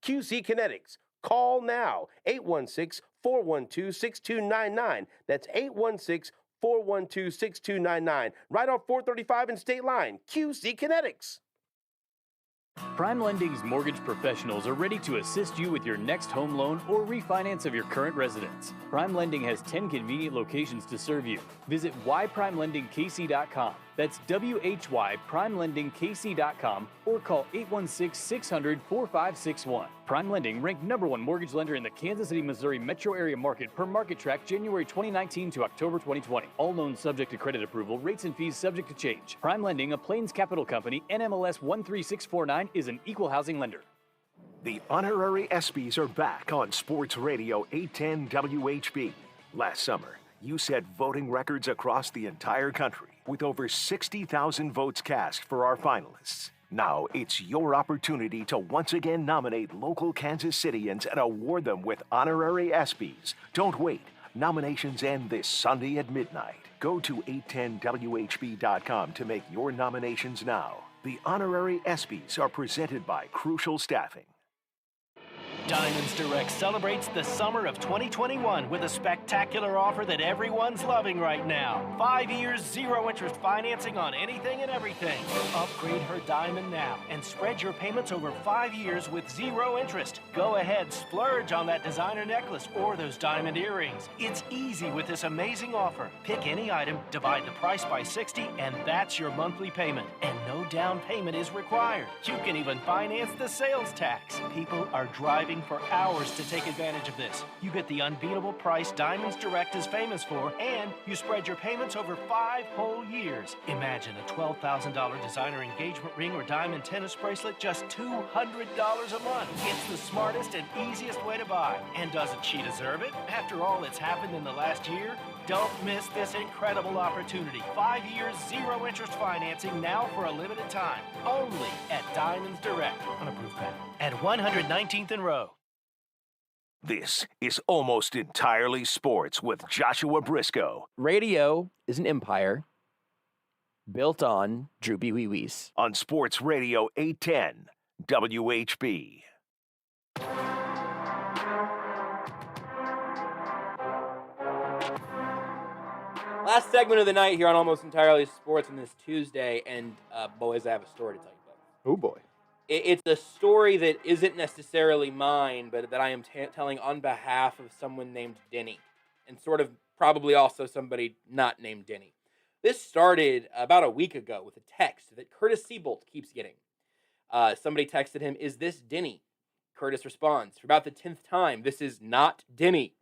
QC Kinetics. Call now. 816-412-6299. That's 816-412-6299. Right off 435 and State Line. QC Kinetics. Prime Lending's mortgage professionals are ready to assist you with your next home loan or refinance of your current residence. Prime Lending has 10 convenient locations to serve you. Visit whyprimelendingkc.com. That's WHYPrimelendingkc.com or call 816-600-4561. Prime Lending ranked #1 mortgage lender in the Kansas City, Missouri metro area market per Market Track January 2019 to October 2020. All loans subject to credit approval, rates and fees subject to change. Prime Lending, a Plains Capital Company, NMLS 13649, is an equal housing lender. The honorary ESPYs are back on Sports Radio 810 WHB. Last summer, you set voting records across the entire country with over 60,000 votes cast for our finalists. Now it's your opportunity to once again nominate local Kansas Cityans and award them with honorary ESPYs. Don't wait. Nominations end this Sunday at midnight. Go to 810WHB.com to make your nominations now. The honorary ESPYs are presented by Crucial Staffing. Diamonds Direct celebrates the summer of 2021 with a spectacular offer that everyone's loving right now. 5 years, 0 interest financing on anything and everything. Upgrade her diamond now and spread your payments over 5 years with 0 interest. Go ahead, splurge on that designer necklace or those diamond earrings. It's easy with this amazing offer. Pick any item, divide the price by 60, and that's your monthly payment. And no down payment is required. You can even finance the sales tax. People are driving waiting for hours to take advantage of this. You get the unbeatable price Diamonds Direct is famous for, and you spread your payments over 5 whole years. Imagine a $12,000 designer engagement ring or diamond tennis bracelet just $200 a month. It's the smartest and easiest way to buy. And doesn't she deserve it? After all that's happened in the last year, don't miss this incredible opportunity. 5 years, 0 interest financing now for a limited time. Only at Diamonds Direct. Unapproved pen. At 119th and Row. This is Almost Entirely Sports with Joshua Brisco. Radio is an empire built on droopy wee-wees. On Sports Radio 810 WHB. Last segment of the night here on Almost Entirely Sports on this Tuesday, and boys, I have a story to tell you about. Oh boy. It's a story that isn't necessarily mine, but that I am telling on behalf of someone named Denny, and sort of probably also somebody not named Denny. This started about a week ago with a text that Curtis Siebold keeps getting. Somebody texted him, "Is this Denny?" Curtis responds, for about the 10th time, "This is not Denny."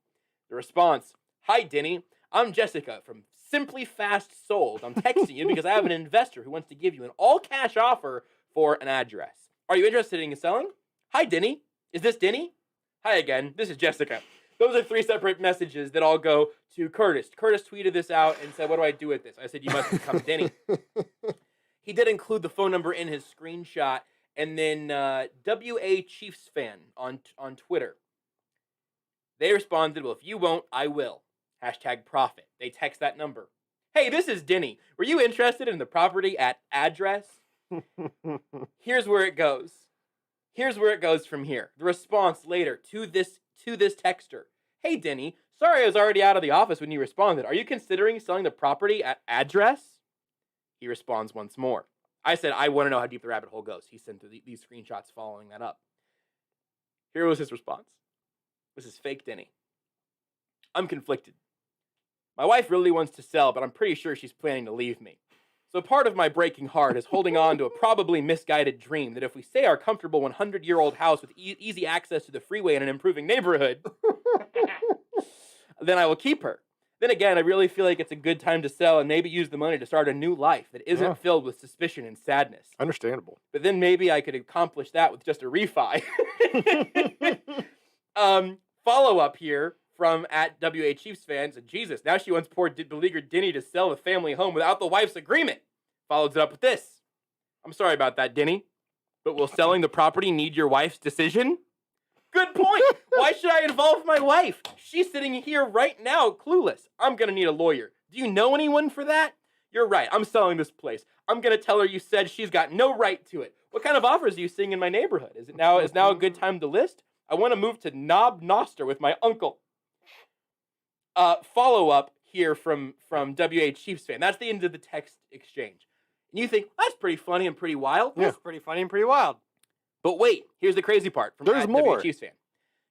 The response, "Hi, Denny. I'm Jessica from Simply Fast Sold. I'm texting you because I have an investor who wants to give you an all-cash offer for an address. Are you interested in selling? Hi, Denny. Is this Denny? Hi again. This is Jessica." Those are 3 separate messages that all go to Curtis. Curtis tweeted this out and said, "What do I do with this?" I said, "You must become Denny." He did include the phone number in his screenshot, and then WA Chiefs fan on Twitter. They responded, "Well, if you won't, I will. #profit. They text that number. "Hey, this is Denny. Were you interested in the property at address?" Here's where it goes. Here's where it goes from here. The response later to this texter. "Hey, Denny. Sorry I was already out of the office when you responded. Are you considering selling the property at address?" He responds once more. I said, "I want to know how deep the rabbit hole goes." He sent these screenshots following that up. Here was his response. This is fake Denny. "I'm conflicted. My wife really wants to sell, but I'm pretty sure she's planning to leave me. So part of my breaking heart is holding on to a probably misguided dream that if we say our comfortable 100-year-old house with easy access to the freeway in an improving neighborhood, then I will keep her. Then again, I really feel like it's a good time to sell and maybe use the money to start a new life that isn't filled with suspicion and sadness. Understandable. But then maybe I could accomplish that with just a refi." Follow-up here from @WA Chiefs fans, and Jesus, now she wants poor beleaguered Denny to sell the family home without the wife's agreement. Follows it up with this. "I'm sorry about that, Denny, but will selling the property need your wife's decision?" Good point. Why should I involve my wife? She's sitting here right now, clueless. I'm going to need a lawyer. Do you know anyone for that? You're right. I'm selling this place. I'm going to tell her you said she's got no right to it. What kind of offers are you seeing in my neighborhood? Is now a good time to list? I want to move to Knob Noster with my uncle. Follow-up here from WA Chiefs fan. That's the end of the text exchange. And you think, that's pretty funny and pretty wild. That's pretty funny and pretty wild. But wait, here's the crazy part from There's more. WA Chiefs fan.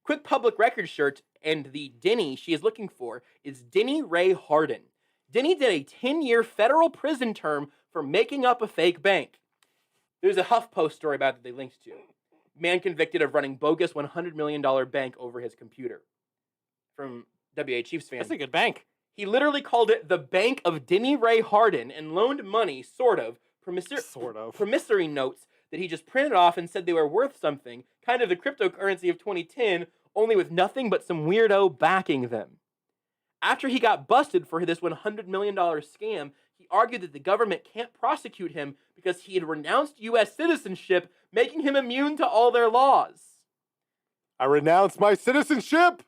Quick public record shirt, and the Denny she is looking for is Denny Ray Harden. Denny did a 10-year federal prison term for making up a fake bank. There's a HuffPost story about that they linked to. Man convicted of running bogus $100 million bank over his computer. From WA Chiefs fan. That's a good bank. He literally called it the Bank of Denny Ray Harden and loaned money, promissory notes that he just printed off and said they were worth something, kind of the cryptocurrency of 2010, only with nothing but some weirdo backing them. After he got busted for this $100 million scam, he argued that the government can't prosecute him because he had renounced U.S. citizenship, making him immune to all their laws. I renounce my citizenship!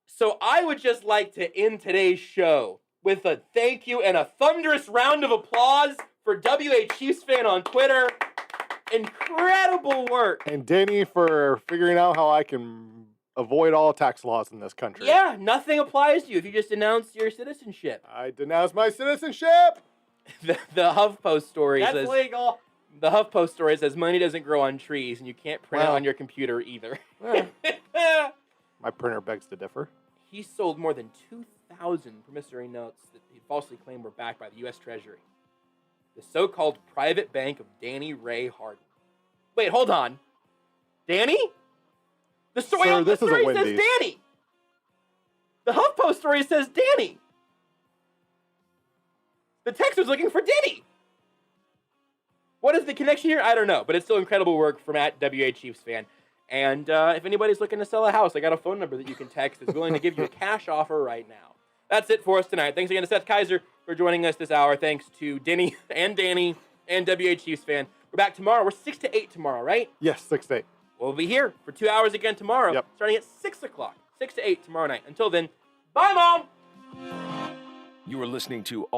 So I would just like to end today's show with a thank you and a thunderous round of applause for WA Chiefs fan on Twitter. Incredible work. And Denny for figuring out how I can avoid all tax laws in this country. Yeah, nothing applies to you if you just denounce your citizenship. I denounce my citizenship! The HuffPost story That's says... legal. The HuffPost story says money doesn't grow on trees, and you can't print it on your computer either. My printer begs to differ. He sold more than 2,000 promissory notes that he falsely claimed were backed by the U.S. Treasury. The so-called private bank of Danny Ray Harden. Wait, hold on. Danny? The story Sir, on the this is a story says Wendy's. Danny. The HuffPost story says Danny. The text was looking for Denny. What is the connection here? I don't know, but it's still incredible work from @WA Chiefs fan. And if anybody's looking to sell a house, I got a phone number that you can text that's willing to give you a cash offer right now. That's it for us tonight. Thanks again to Seth Keysor for joining us this hour. Thanks to Denny and Danny and WA Chiefs fan. We're back tomorrow. We're 6 to 8 tomorrow, right? Yes, 6 to 8. We'll be here for 2 hours again tomorrow, starting at 6 o'clock. 6 to 8 tomorrow night. Until then, bye, Mom! You are listening to